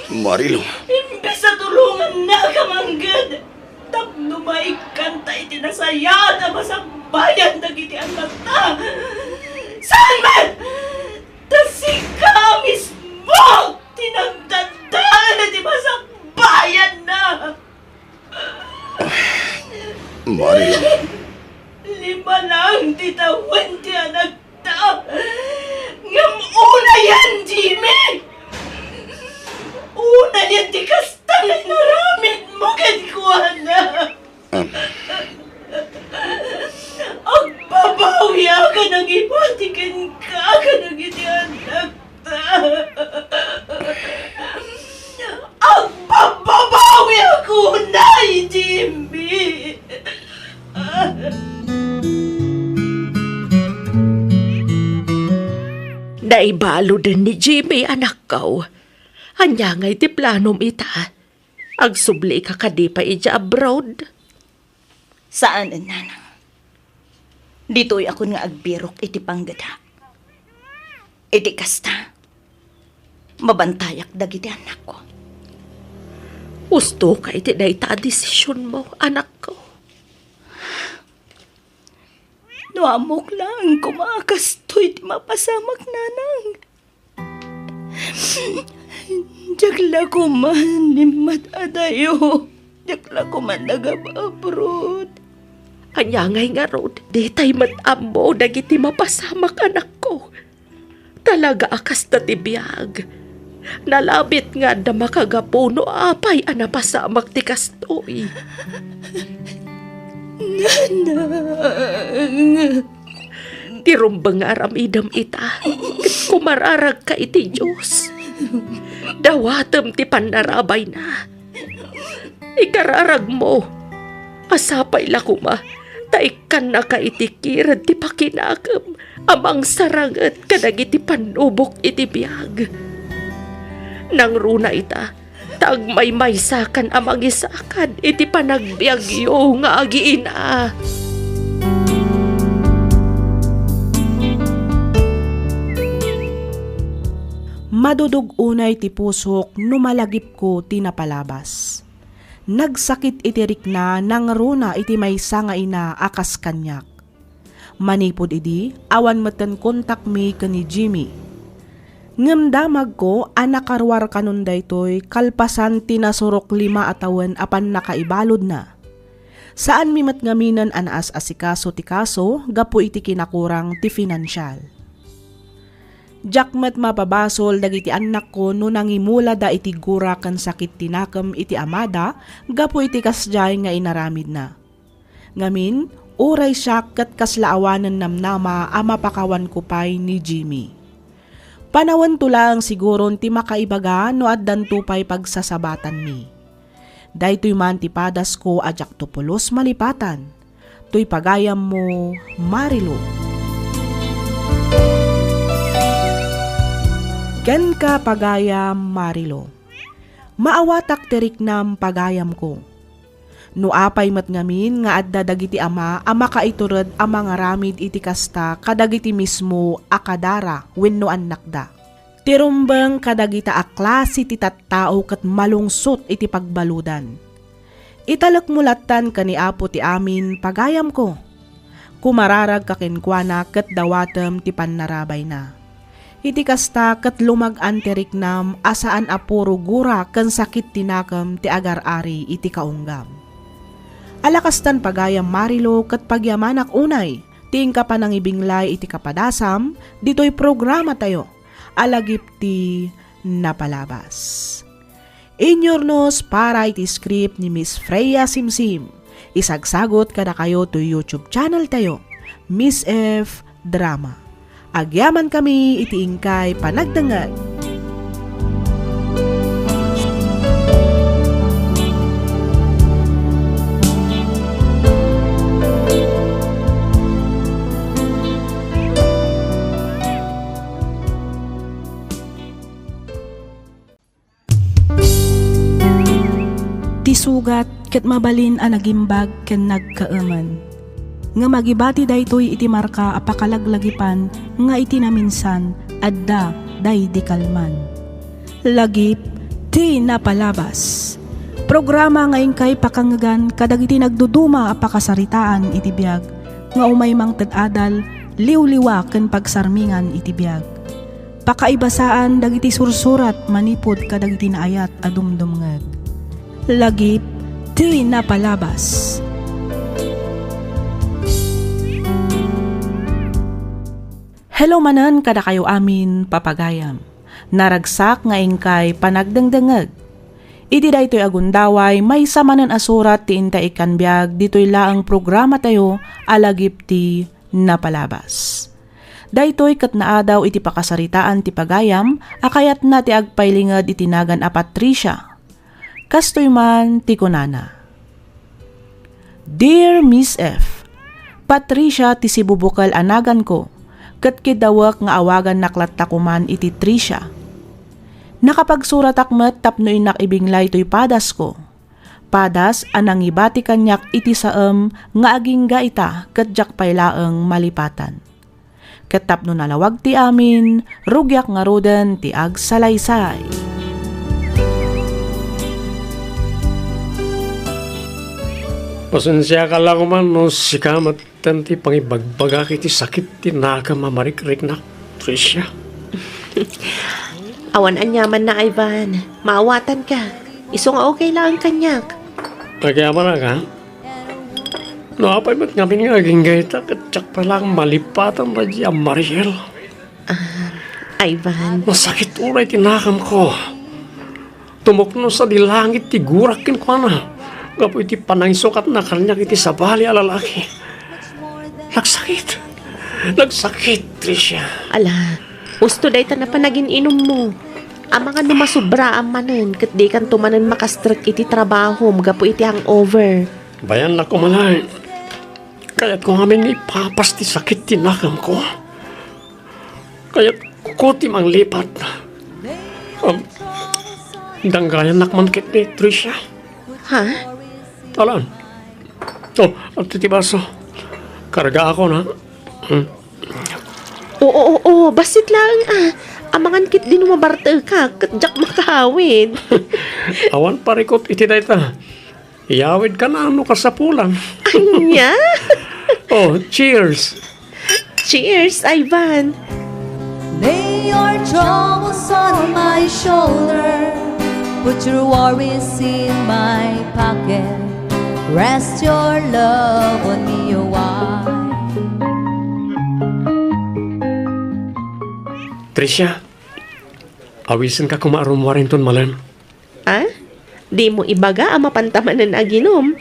Marilo, Imbes na tulungan na kamanggad! Tapno maikanta itinasaya na masakbayan na giti anak na! Saan man? Tasika mismo! Tinagdandaan na di masakbayan na! Marilo. 5 lang titawan ti anak ta! Ngam una yan, Jimmy! Una yan ti kastangan na ramid mo kadikuana! Agbabawi ka ng ibatikin ka ng iti anak ta! Naibalo din ni Jimmy anak ko. Anya ngay ti planom ita. Agsubli ka kadi pa ija abroad. Saan, nanang? Dito'y ako nga agbirok iti panggada. Iti kasta. Mabantayak dagiti anak ko. Gusto ka iti na ita desisyon mo, anak ko. Nuamok lang kumakastoy ti mapasamak nanang. Jagla ko man ni matadayo. Jagla ko man nagababrod. Anya ngay nga rod, di tay matambo dagiti mapasamak anak ko. Talaga akas na tibiyag. Nalabit nga da makagapuno apay anapasamak ti kastoy. Nanang. Tirumbang aramidam ita, ket kumararag ka iti Diyos. Dawatem ti panarabay na. Ikararag mo, asapay la kuma, taikan na ka iti kirad ti pakinakam, amang sarangat kadagiti panubok iti biyag. Nang runa ita, tagmay-maysakan amang isakan iti panagbiagyo nga agiina. Madudog unay ti pusok numalagip ko tinapalabas. Nagsakit itirik na nang runa iti maysa nga ina akas kanyak. Manipod idi, awan meten kontak mi kani Jimmy. Ngem damag ko anakarwar kanon daytoy kalpasan tinasurok 5 atawan apan nakaibalod na. Saan mi matngaminan anaas asikaso ti kaso gapu iti kinakurang ti financial. Jakmet mapabasol dagiti anak ko no nangimula da iti gura kan sakit tinakam iti amada gapu iti kasjay nga inaramid na. Ngamin, uray siya kat kaslaawanan namnama amapakawan ko pay ni Jimmy. Panawan tulang siguron ti makaibaga no addan tupay pagsasabatan mi. Daytoy man ti padas ko ajak tupulos malipatan. Tuy pagayam mo, Marilo. Ken ka pagayam, Marilo. Maawatak terik nam pagayam ko. No apay matngamin nga adda dagiti ama kaiturad ang mga ramid iti kasta kadagiti mismo akadara wenno anak da. Tirumbang kadagita aklase ti tattao ket malungsot iti pagbaludan. Italak mulatan kani apo ti amin pagayam ko. Kumararag kakenkwana ket dawatem ti pannarabay na. Iti kasta ket lumag-an terik nam asaan apuro gura ken sakit tinakam ti agar-ari iti kaunggam. Alakastan pagayam Marilo ket pagyamanak unay, ting ka panangibinglay iti kapadasam, dito'y programa tayo, alagip ti napalabas. Inyornos para iti script ni Miss Freya Simsim, isagsagot kada kayo to YouTube channel tayo, Miss F. Drama. Agyaman kami iti ingkay panagdangag. Tisugat ket mabalin a nagimbag ken nagkaeman. Nga magibati daytoy iti marka a pakalaglagipan nga iti naminsan adda day di kalman. Lagip ti napalabas. Programa nga ingkay pakangagan kadagiti nagduduma a pakasaritaan iti biag nga umaymang ted-adal liwliwa ken pagsarmingan iti biag. Pakaibasaan dagiti sursurat manipod kadagiti naayat a dumdumngeg. Lagip ti napalabas. Hello manan kada kayo amin papagayam. Naragsak nga ingkay panagdangdangag. Iti daytoy agundaway may samanan asurat ti inta ikanbiag ditoy laang programa tayo alagip ti napalabas. Daytoy ket naadaw iti pakasaritaan ti pagayam akayat na ti agpaylingad itinagan a Patricia. Kastoy man ti kunana. Dear Miss F, Patricia ti sibubukal anagan ko. ket kidawak nga awagan naklat takuman iti Tricia. Nakapagsurat akmet tapno inak ibinglay to'y padas ko. Padas anang ibati kanyak iti saem nga aging gaita ket jak paylaeng malipatan. Ket tapno nalawag ti amin, rugyak nga roden ti agsalaysay. Pasensya ka lang man no sikamat tanti pangibagbagak iti sakit ti nakamamarik-rik na Tricia. Awan anyaman na, Ivan. Maawatan ka. Iso nga okay lang ang kanyak. Nagyaman na ka? No, apay ba't nga pinagaging gaita katsak pa lang malipatan na diya Mariel. Ivan, Masakit uray tinakam ko. Tumukno sa dilangit ti gurakin ko na. Gapo iti panangisukat na kanyak iti sabali alalaki. Nagsakit, Tricia. ala, gusto day ta na panagin inom mo. Ang mga numasubra ang manen, kat di kan tumanan makastrek iti trabaho, magapo iti hangover. Bayan na kumalay. Kaya't kung amin ipapas ti sakit tinakam ko. Kaya't kukutim ang lipat. Danggayan nakman kit ni Tricia. Ha? Talan. At titibaso. Karga ako na. Oo, basit lang Amangan kit din umabarte ka, katjak makahawid. Awan parikot iti dayta. Iyawid ka na ano kasapulan. Anya? Cheers. Cheers, Ivan. Lay your troubles on my shoulder. Put your worries in my pocket. Rest your love on me a while. Tricia, awisin ka kumarumwarin ton malan. Di mo ibaga ang mapantamanan aginom.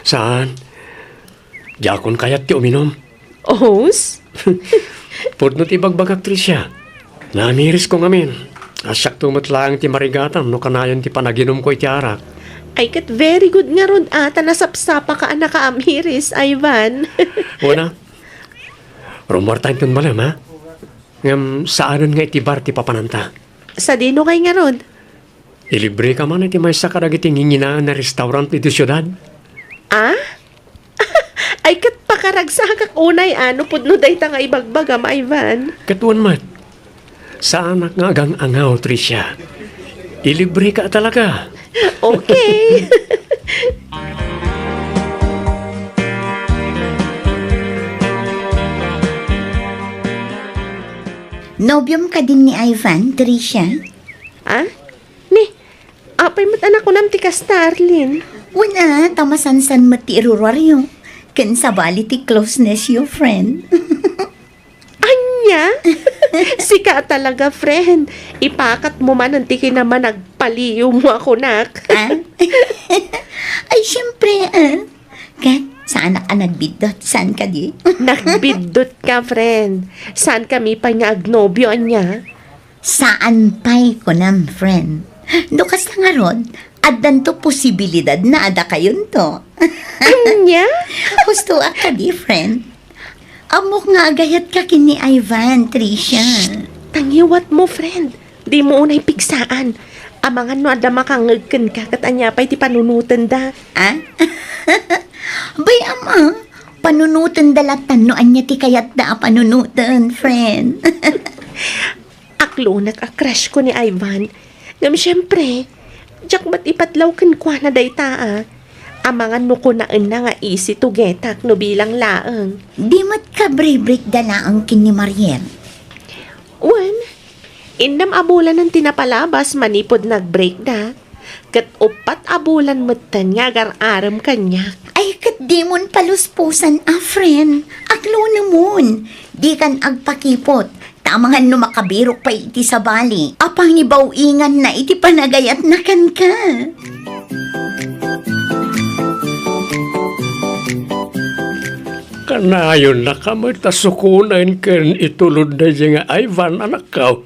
Saan? Jakon kayat ti uminom. Ohos? Pudno ti bagbagak Tricia. Namiris ko ngamin. Asyak tumatlaang ti marigatan no kanayon ti panaginom ko iti arak. Ay kat very good nga ron ata nasapsapa ka anak ka amiris, Ivan. Una, rumor tayo ton malam ha? Ngam saanan nga iti bar ti papananta. Sa dino kay nga ron? Ilibre ka man iti may sakarag iti nginginaan na restaurant iti syudad. Ay kat pakaragsakak unay pudno day ta nga ibagbagam, Ivan. Katuan mat, sa anak nga agang angaw, Tricia. Ilibre ka talaga. Okay. Nobyom ka din ni Ivan, Tricia? Apay mat anak ko nam ti ka Starlin. Wala, tamasansan mo ti iruraryo. Kan sabali ti closeness your friend. Anya? Sika talaga, friend. Ipakat mo man ang tiki naman nagpaliw mo ako, nak. Ay, syempre, Kat, saan ka nagbidot? Saan ka di? Nagbidot ka, friend. Saan kami pa nga agnobyo, anya? Saan pa'y ko nam, friend? Dukas na nga rod, adan to posibilidad na ada kayon to. Anya? Gusto ka di, friend? Amok nga agayat ka kini Ivan, Tricia. Tangiwat mo, friend. Di mo unay pigsaan. Amangan no ada makangagkan ka kat anya pa'y ti panunutan da. Bay, ama, panunutan dalatan no anya ti kayat da panunutan, friend. Aklo nag-crush ko ni Ivan. Ngam syempre, jak ba't ipatlaw kan kwa na day taa. Amangan no ko naan na nga easy to get no bilang laang. Di mat ka break dala ang kini Mariel. Indam abulan ng tinapalabas manipod nag-break na. Kat upat abulan matan nga agar-aram kanya. Ay, kat di mon paluspusan, friend. Aklo namon. Di kan agpakipot. Tamangan no makabirok pa iti sa bali. Apang ibaw-ingan na iti panagayat na kan ka. Kanayon na kamot tasukunan ken itulod na nga Ivan anak ka.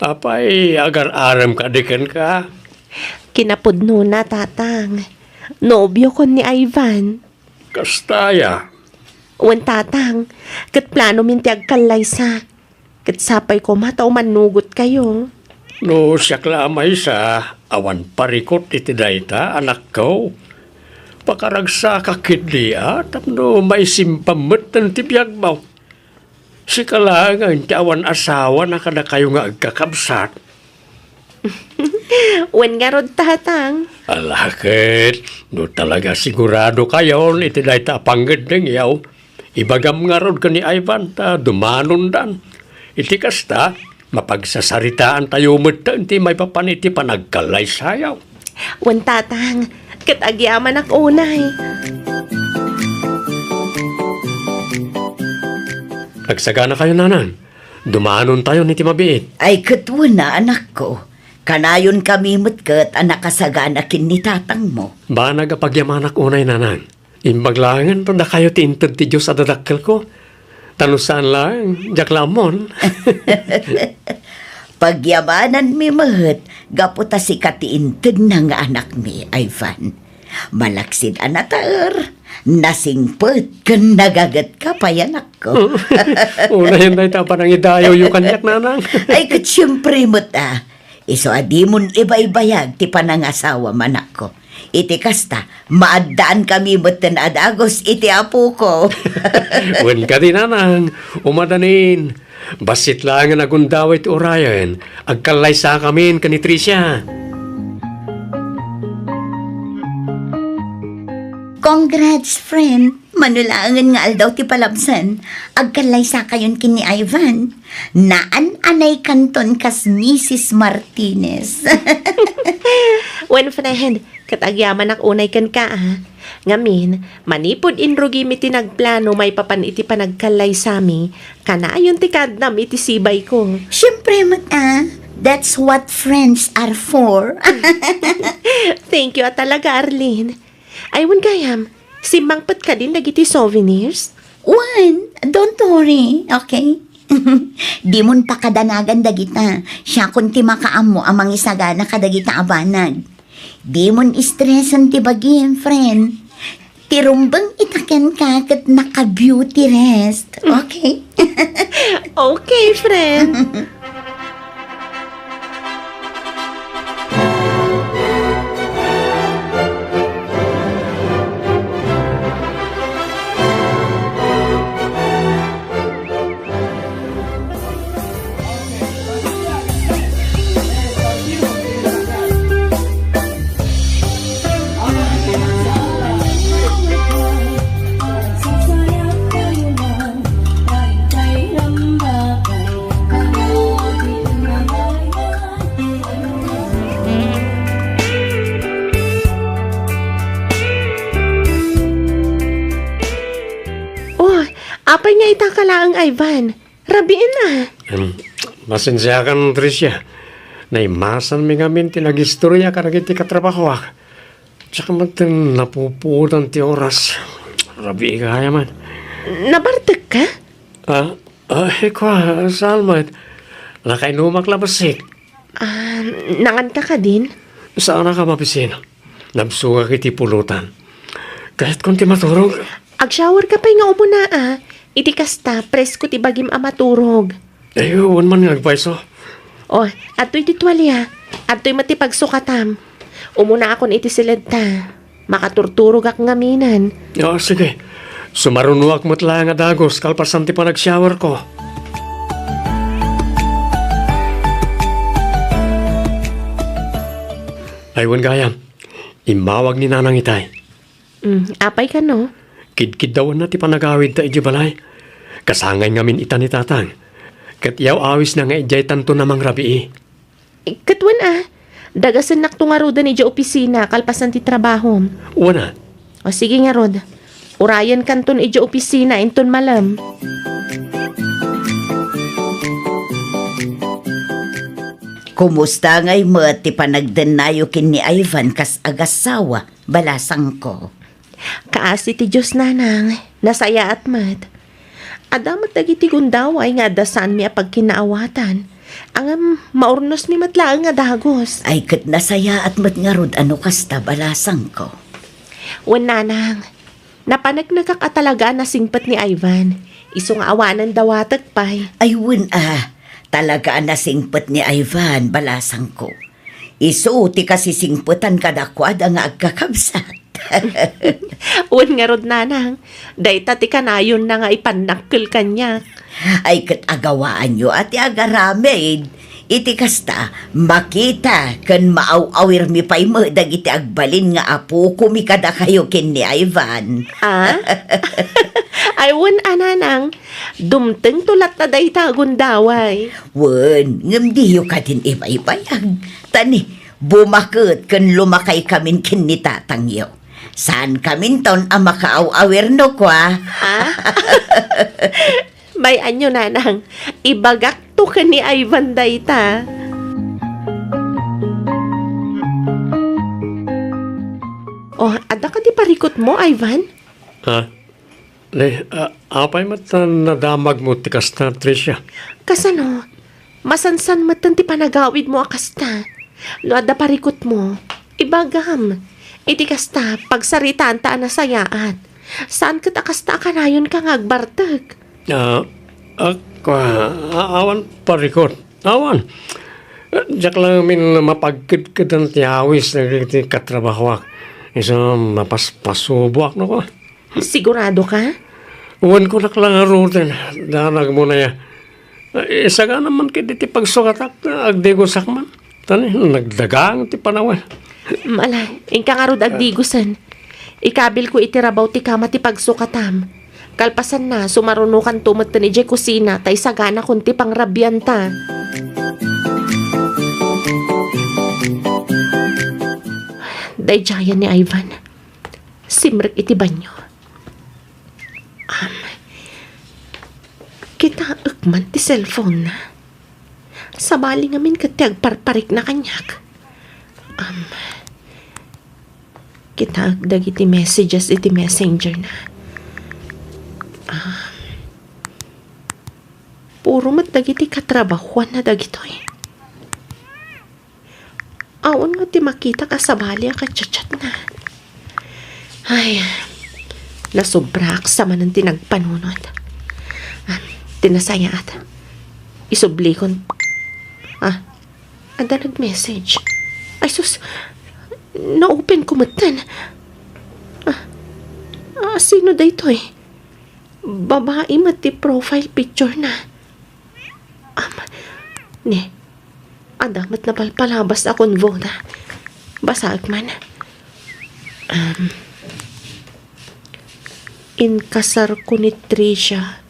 Apay agar-aram ka diken ka. Kinapudno na tatang. Nobyo ko ni Ivan. Kastaya. Wan tatang, kat plano minti agkalaysa. Kat sapay ko mataw manugot kayo. No, siya klamay sa awan parikot iti dayta, anak ko. Pakaragsa kakit diya, tapno may simpamot ng tibiyag mo. Si kalangan ti awan asawa na kada kayo nga agkakabsat. Wan nga rod tatang. Alakit, no talaga sigurado kayo iti dayta panggad ng yaw. Ibagam nga rod ka ni Ivan ta dumanon dan. Iti kasta, mapagsasaritaan tayo mata ti may papaniti panagkalay sayaw. Wan tatang, kat agyaman ak unay. Nagsagana kayo nanan. Dumanon tayo ni Timabiit. Ay katwa na anak ko. Kanayon kami mutkat anak kasagana kin ni tatang mo. Ba nagapagyamanak unay nanan. Imbaglangan tanda kayo tintad ti Diyos sa dadakkel ko. Tanusan lang, jaklamon. Pagyamanan mi mahet, gaputa si katiintid na nga anak mi, Ivan. Malaksid anataer, nasingpet, kan nagagat ka pa yanak ko. Una yun tayo parang idayo yung kanyak nanang. Ay kat siyempre muta, iso adimon iba-ibayag ti panangasawa manak ko. Iti kasta, maadaan kami mutan adagos iti apo ko. Wen ka din nanang, umadanin. Basit lang nga nagundaway ti Orion. Agkalay sa kami ka ni Tricia. Congrats, friend. Manulangan nga aldaw ti palabsan. Agkalay sa kayon kini Ivan. Naan-anay kanton kas Mrs. Martinez. Wan friend, kat agyaman ak unay kan ka Ngamin, manipod inrugi mi tinagplano may papan iti panagkalay sami. Kanayon ti kadnam iti sibay ko. Siyempre, mata. That's what friends are for. Thank you talaga, Arlene. Aywan gayam, simbangpat ka din dagiti souvenirs? One, don't worry, okay? Di mon pakadanagan dagita. Siya kunti makaamo amang isagana kadagita abanag. Di mon istresan ti bagim, friend. Tirumbang itaken ka kat naka-beauty rest. Okay? Okay, friend. Apay nga itakalaang Ivan. Rabiin na. Masensya kan Tricia. Naimasan mi ngamin ti nagistorya karag iti katrabaho ak. Tsaka matin napuputan ti oras. Rabi kaya man. Nabartag ka? Kwa, Salmat. Lakay numak labasik. Nangan ka din? Saan ka mapisin? Nabsuga kiti pulutan. Kahit kunti maturog. Ag-shower ka pa nga umuna Iti kasta, presko ti bagim amaturog. Uwan man nagpaiso. Ato'y titwalya. Ato'y matipagsukatam. Umuna akon iti silenta. Makaturturog ak ngaminan. Sige. Sumarunuak mo't lang nga dagos kalpasan ti pa nag-shower ko. Aywan gayam. Imawag ni nanang itay. Apay ka no? Kidkid daw na ti panagawid ta iji balay. Kasangay ngamin ita ni tatang. Kat yaw awis na nga ijay tanto namang rabii. Katwan dagasan naktungaroda ni Diyo opisina kalpasan ti trabaho. Una. Sige nga rod. Urayan kanton Diyo opisina inton malam. Kumusta ngay mo ti panagdanayo kin ni Ivan kas agasawa balasang ko. Kaasi ti Diyos nanang, nasaya at mat. Adamat dagiti gundaway nga dasan mi apag kinaawatan. Ang maurnos mi matlaang nga dagos. Ay kat nasaya at mat nga rod ano kasta balasang ko. Wan nanang, Napanagnagak talaga na singpat ni Ivan. Iso nga awanan dawatag pay. Ayun talaga nasingpet ni Ivan balasang ko. Isuti kasi singpetan kadakwad ang agkakabsat. Un nga rod nanang. Dayta ti kanayon na nga ipanakkel kanya. Ay kat agawaan nyo at agaramid. Iti kasta, makita kan maaw-awir mi pay mo dagiti agbalin nga apo kumikada kayo kin ni Ivan. Ayun ananang, dumteng tulat na dayta gundaway. Wen, ngamdiyo ka din ibay-bayag. Tani, bumakot kan lumakay kamin kin ni tatangyo. Saan kamin ton ang makaaw-awir no kwa? May anyo nanang, ibagak to ka ni Ivan dayta. Oh, ada ka di parikot mo, Ivan? Apay nadamag mo ti kasta, Tricia. Kasano, masansan matan ti panagawid mo akasta. No, ada parikot mo, ibagam. Iti kasta, pagsaritaan ta na sayaat. Saan ka takasta kanayon kang agbartag? Awan parikot. Awan. Diyak lang min mapagkid ang tiyawis na katrabahwak. Isa mapaspasubuak na ko. Sigurado ka? Uwan ko naklang arutin. Danag mo na ya. Isa ka naman kiti pagsukatak na agdegosak man. Tani, nagdagang ti panawan. Malay, ingka nga rod agdigusan. Ikabil ko itirabaw ti kama ti pagsukatam. Kalpasan na, sumarunukan tumot ni Jay kusina, tay sagana kunti pang rabyanta. Day jaya ni Ivan. Simrek iti banyo. Kita ukman ti cellphone na. Sabali ngamin kati agparparik na kanyak. Kita agdag iti messages iti messenger na. Puro mat dagiti katrabahuan na dagitoy. Aon nga ti makita ka sa bali ka chat na. Ay, nasubrak sa man ang tinagpanunod. Tinasayaat. Isublikon. Ada nag-message. Ay sus, na-open ko matan. Sino da ito eh? Babae mati profile picture na. Adamat na palpalabas akong voda. Basag man. Inkasar ko ni Tricia.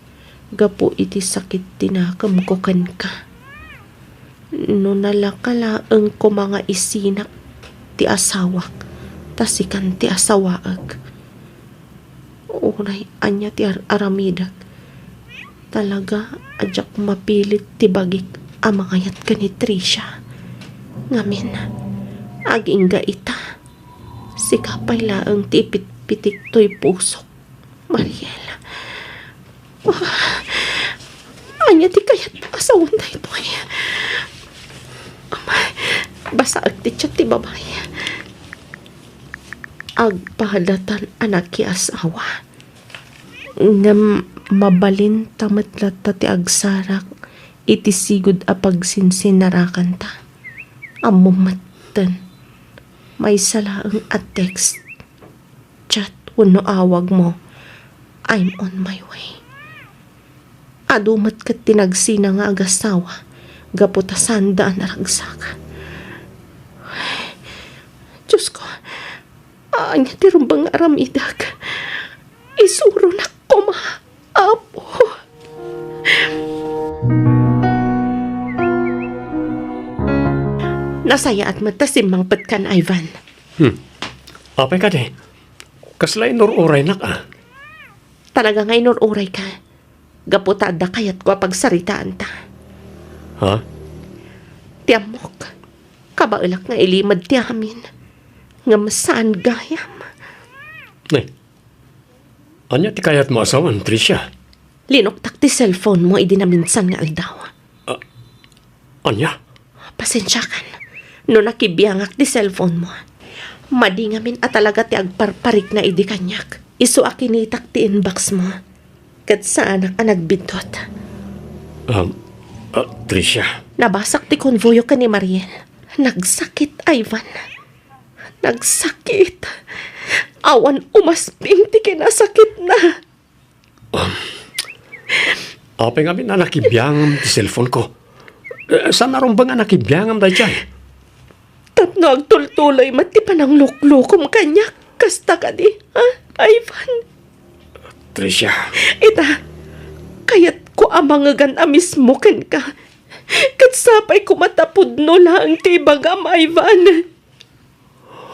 Gapo iti sakit tinakam ko kan ka. No nalakalaang ko mga isinak ti asawak. Tasikan ti asawaag. Uray, anya ti aramidak. Talaga, adyak mapilit ti bagik amangayat ka ni Tricia. Ngamin, aging ga ita. Sikapay laang ti pitik to'y pusok. Mariela. Anya ti kayat asawan na ito ay. Basa agti siya ti babae. Agpahadatan anak ki asawa. Ngam mabalin tamat lata ti agsarak iti sigud a pagsinsinarakan ta. Amumatan. May salaang at text. Chat wano awag mo. I'm on my way. Adumat kat tinagsina nga agasawa. Gaputasan daan naragsakan. Diyos ko. Anya ti rumbang aramidag. Isuro na ko apo. Nasaya at matasimang patkan, Ivan. Apay ka de. Kasla inururay na ka. Talaga nga inururay ka. Gaputada kayat ko pagsaritaan ta. Ha? Tiamok. Kabailak nga ilimad ti amin. Nga masaan gayam. Anya ti kayat mo asawan, Tricia? Linoktak ti cellphone mo idinaminsan nga aldaw. Anya? Pasensya kan. No nakibiyangak ti cellphone mo. Madingamin at talaga ti agparparik na idi kanyak. Isu akinitak ti inbox mo. Kat sa anak ang nagbindot. Tricia, Nabasak ti konvoyo ka ni Mariel. Nagsakit, Ivan. Nagsakit. Awan umasping ti kinasakit na. apay nga na nakibiyangam ti cellphone ko. Saan naroon ba nga nakibiyangam da dyan? Tapno agtultuloy mati pa ng luklukom kanya. Kasta ka di, ha, Ivan? Tricia, Ita, kayat ko amangagan amis mo ken ka. Kat sapay ko matapod no lang ti bagam, Ivan.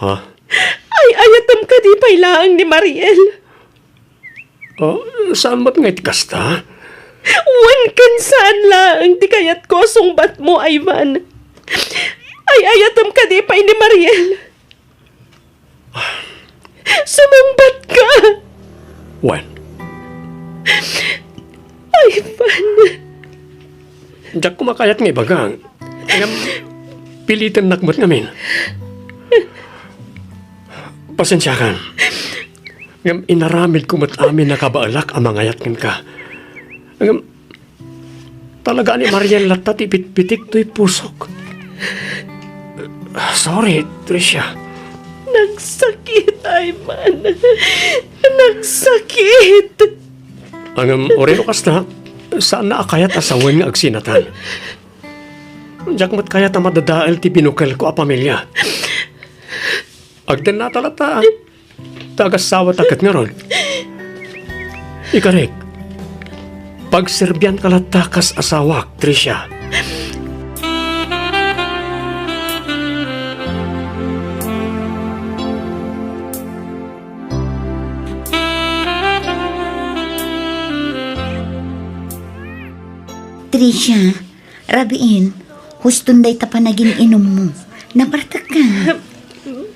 ha? Ay, ayatam ka di pailaang ni Mariel. Saan ba't nga itikasta? Wan kan saan lang di kayat ko sungbat mo, Ivan. Ay, ayatam ka di pay ni Mariel. Sumungbat ka. Wen, Ivan. diyak kumakayat nga ibagang. Pilitan nakmat ngamin. Pasensya kan. Ngam inaramid ko mat amin nakabaalak ang mga yatkin ka. Ngam, talaga ni Mariel latat ipit-pitik to'y pusok. Sorry, Tricia. Nagsakit, Ivan. Nagsakit. Ang orero kasta, saan na akayat asawan nga agsinatan? Diyak mat kayat ang madadaal ti binukal ko a pamilya. Agdan na talata. Tagasawa takat nga ron. Ikarek, pagserbyan kalatakas asawak, Tricia. Tricia, rabiin, huston day ta pa naging inom mo. Napartak ka.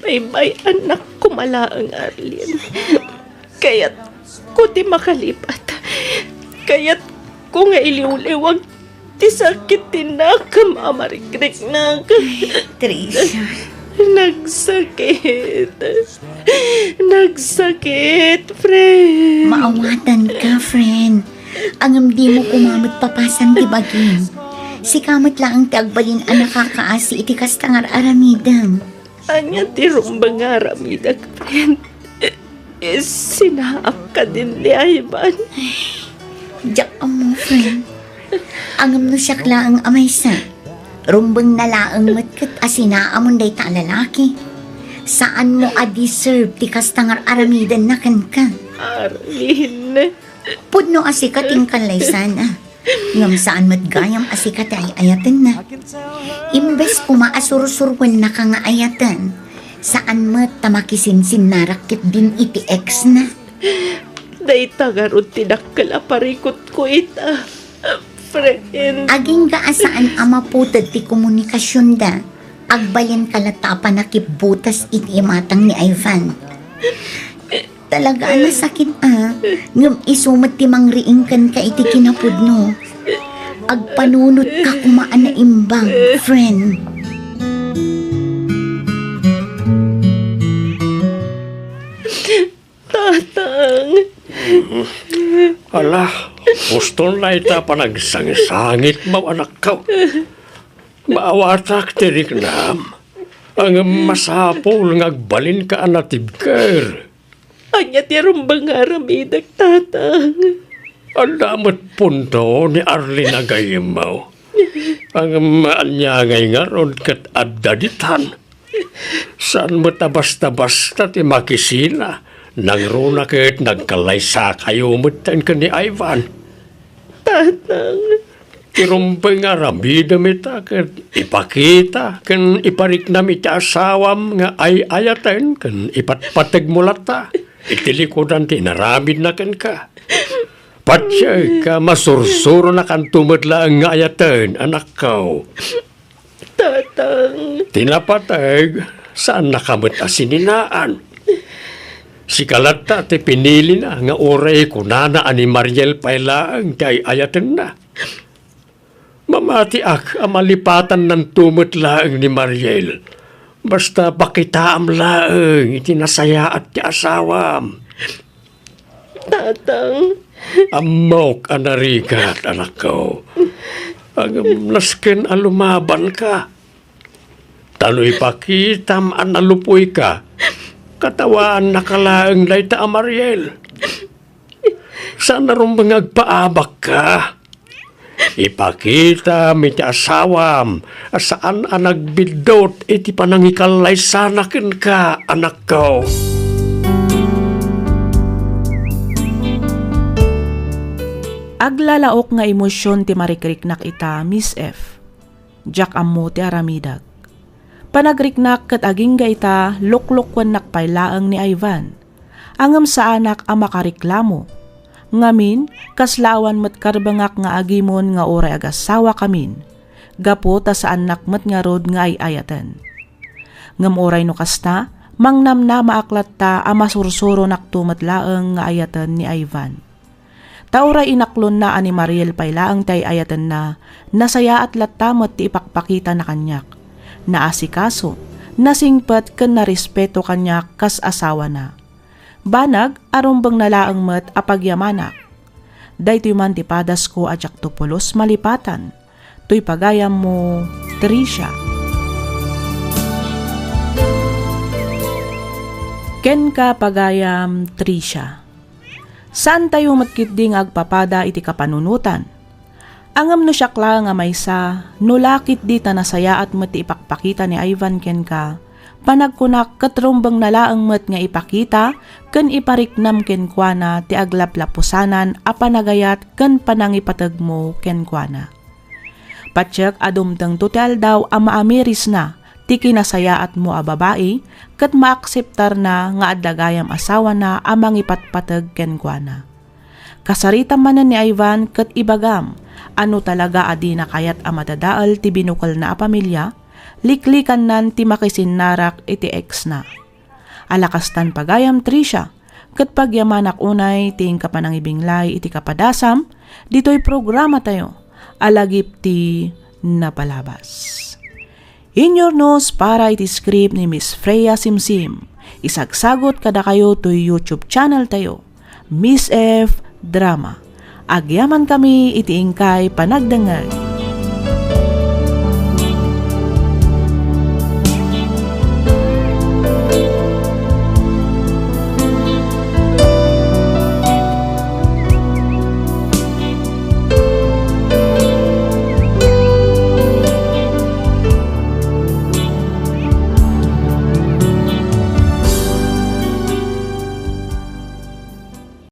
Bye-bye, anak ko malaang Arlene. Kaya't ko di makalipat. Kaya't ko nga iliw-liwag ti sakit tinakam amarikrik na. Tricia, Nagsakit. Nagsakit, friend. maawatan ka, friend. Ang di mo kumamot papasan ti baging. Si kamot lang ang tiagbalin ang nakakaasi iti kastangar aramidam. Anya ti rumbang aramidag, friend. Sinaap ka din ni Ivan. Diyak mo, friend. Angam no siya ang amay sa. Rumbang nalaang matkat asinaamon day ta lalaki. Saan mo a-deserve ti kastangar aramidan na kan ka? Arlene. Pudno asikating kalaysan ah. Ngam saan matgayam asikat ay ayatan na. Imbes kumaasursurwan na ka nga ayatan. Saan mat tamakisinsin narakit din iti ex na. Day tagarod tinakal aparikot ko ita. Friend. Aging ka asaan ama putad ti komunikasyon da. Agbalin kalatapan na kibutas iti matang ni Ivan. Talaga na sakit ah. Ngam isumat ti mangriing kan ka iti kinapudno. Agpanunot ka kumaan na imbang, friend. Tatang. Ala, gusto na ita pa nagsangit mo anak ka. Maawatak tirik nam. Ang masapol ngagbalin ka anatibker. Anya ti rumbang aramidag, tatang. Ang damat punto ni Arlene Agayimaw. Ang maanyangay nga ron kat adaditan. Saan mo tabas-tabas na ti makisina? Nang runa kat nagkalaysa kayo mutan ka ni Ivan. Tatang. Tirumpay nga ramida mita kat ipakita kan iparik na mita asawam nga ay ayaten kan ipatpatag mulata. Itilikodan ti naramid na kan ka. Patsya ka masursuro na kan tumadla ang nga ayaten anak ko. Tatang. Tinapatag saan nakamot asininaan. Si Kalata ti pinili na nga oray kunana ani Mariel pailaang ti ayaten na. Mamati ak amalipatan ng tumot laang ni Mariel. Basta pakitaam laang itinasaya at ti asawam. Tatang. Amok anarigat, anak ko. Ang nasken alumaban ka. Taloy pakitam analupoy ka. Katawan nakalaang dayta Amariel. Sana rin mangagpaabak ka. Ipakita mi ti asawam saan nagbidot iti panangikalay sanakin ka, anak ko. Aglalaok nga emosyon ti marikriknak ita, Miss F. Jack ammo ti aramidag. Panagriknak kat aging ga ita luklukwan nakpailaang ni Ivan. Angam sa anak ang makariklamo. Ngamin, kaslawan mat karbangak nga agimon nga oray agasawa kamin. Gapo ta sa anak mat nga rod nga ay ayatan. Ngam oray no kasta, mangnam na maaklat ta ama sursuro naktumatlaang nga ayatan ni Ivan. Tauray inaklon na ani Mariel pailaang tay ayatan na nasaya at latamot ti ipakpakita na kanyak. Naasikaso, nasingpat ken narespeto kanyak kas asawa na. Banag arumbang nalaang met apagyamanak. Daytoy man ti padas ko ajak tupulos malipatan. Toy pagayam mo, Tricia. Ken ka pagayam, Tricia. Saan tayo matkitding agpapada iti kapanunutan? Angam no syakla nga maysa, nulakit di ta nasaya at mati ipakpakita ni Ivan ken ka, panagkunak katrumbang nalaang met nga ipakita, ken ipariknam ken kuana ti aglaplapusanan a panagayat ken panangipatag mo ken kuana. Patsyak adumtang tutel daw a maamiris na, ti kinasaya at mo a babae, kat maakseptar na nga adagayam asawa na amang ipatpatag ken kuana. Kasarita manan ni Ivan kat ibagam, ano talaga adi na kayat a madadaal ti binukal na a pamilya, liklikan nan ti makisinarak iti ex na. Alakastan pagayam Tricia, kat pagyamanak unay ting kapanangibinglay iti kapadasam, dito'y programa tayo, alagip ti napalabas. In your nose para iti script ni Miss Freya Simsim, isagsagot kada kayo to YouTube channel tayo, Miss F Drama. Agyaman kami iti ingkay panagdangag.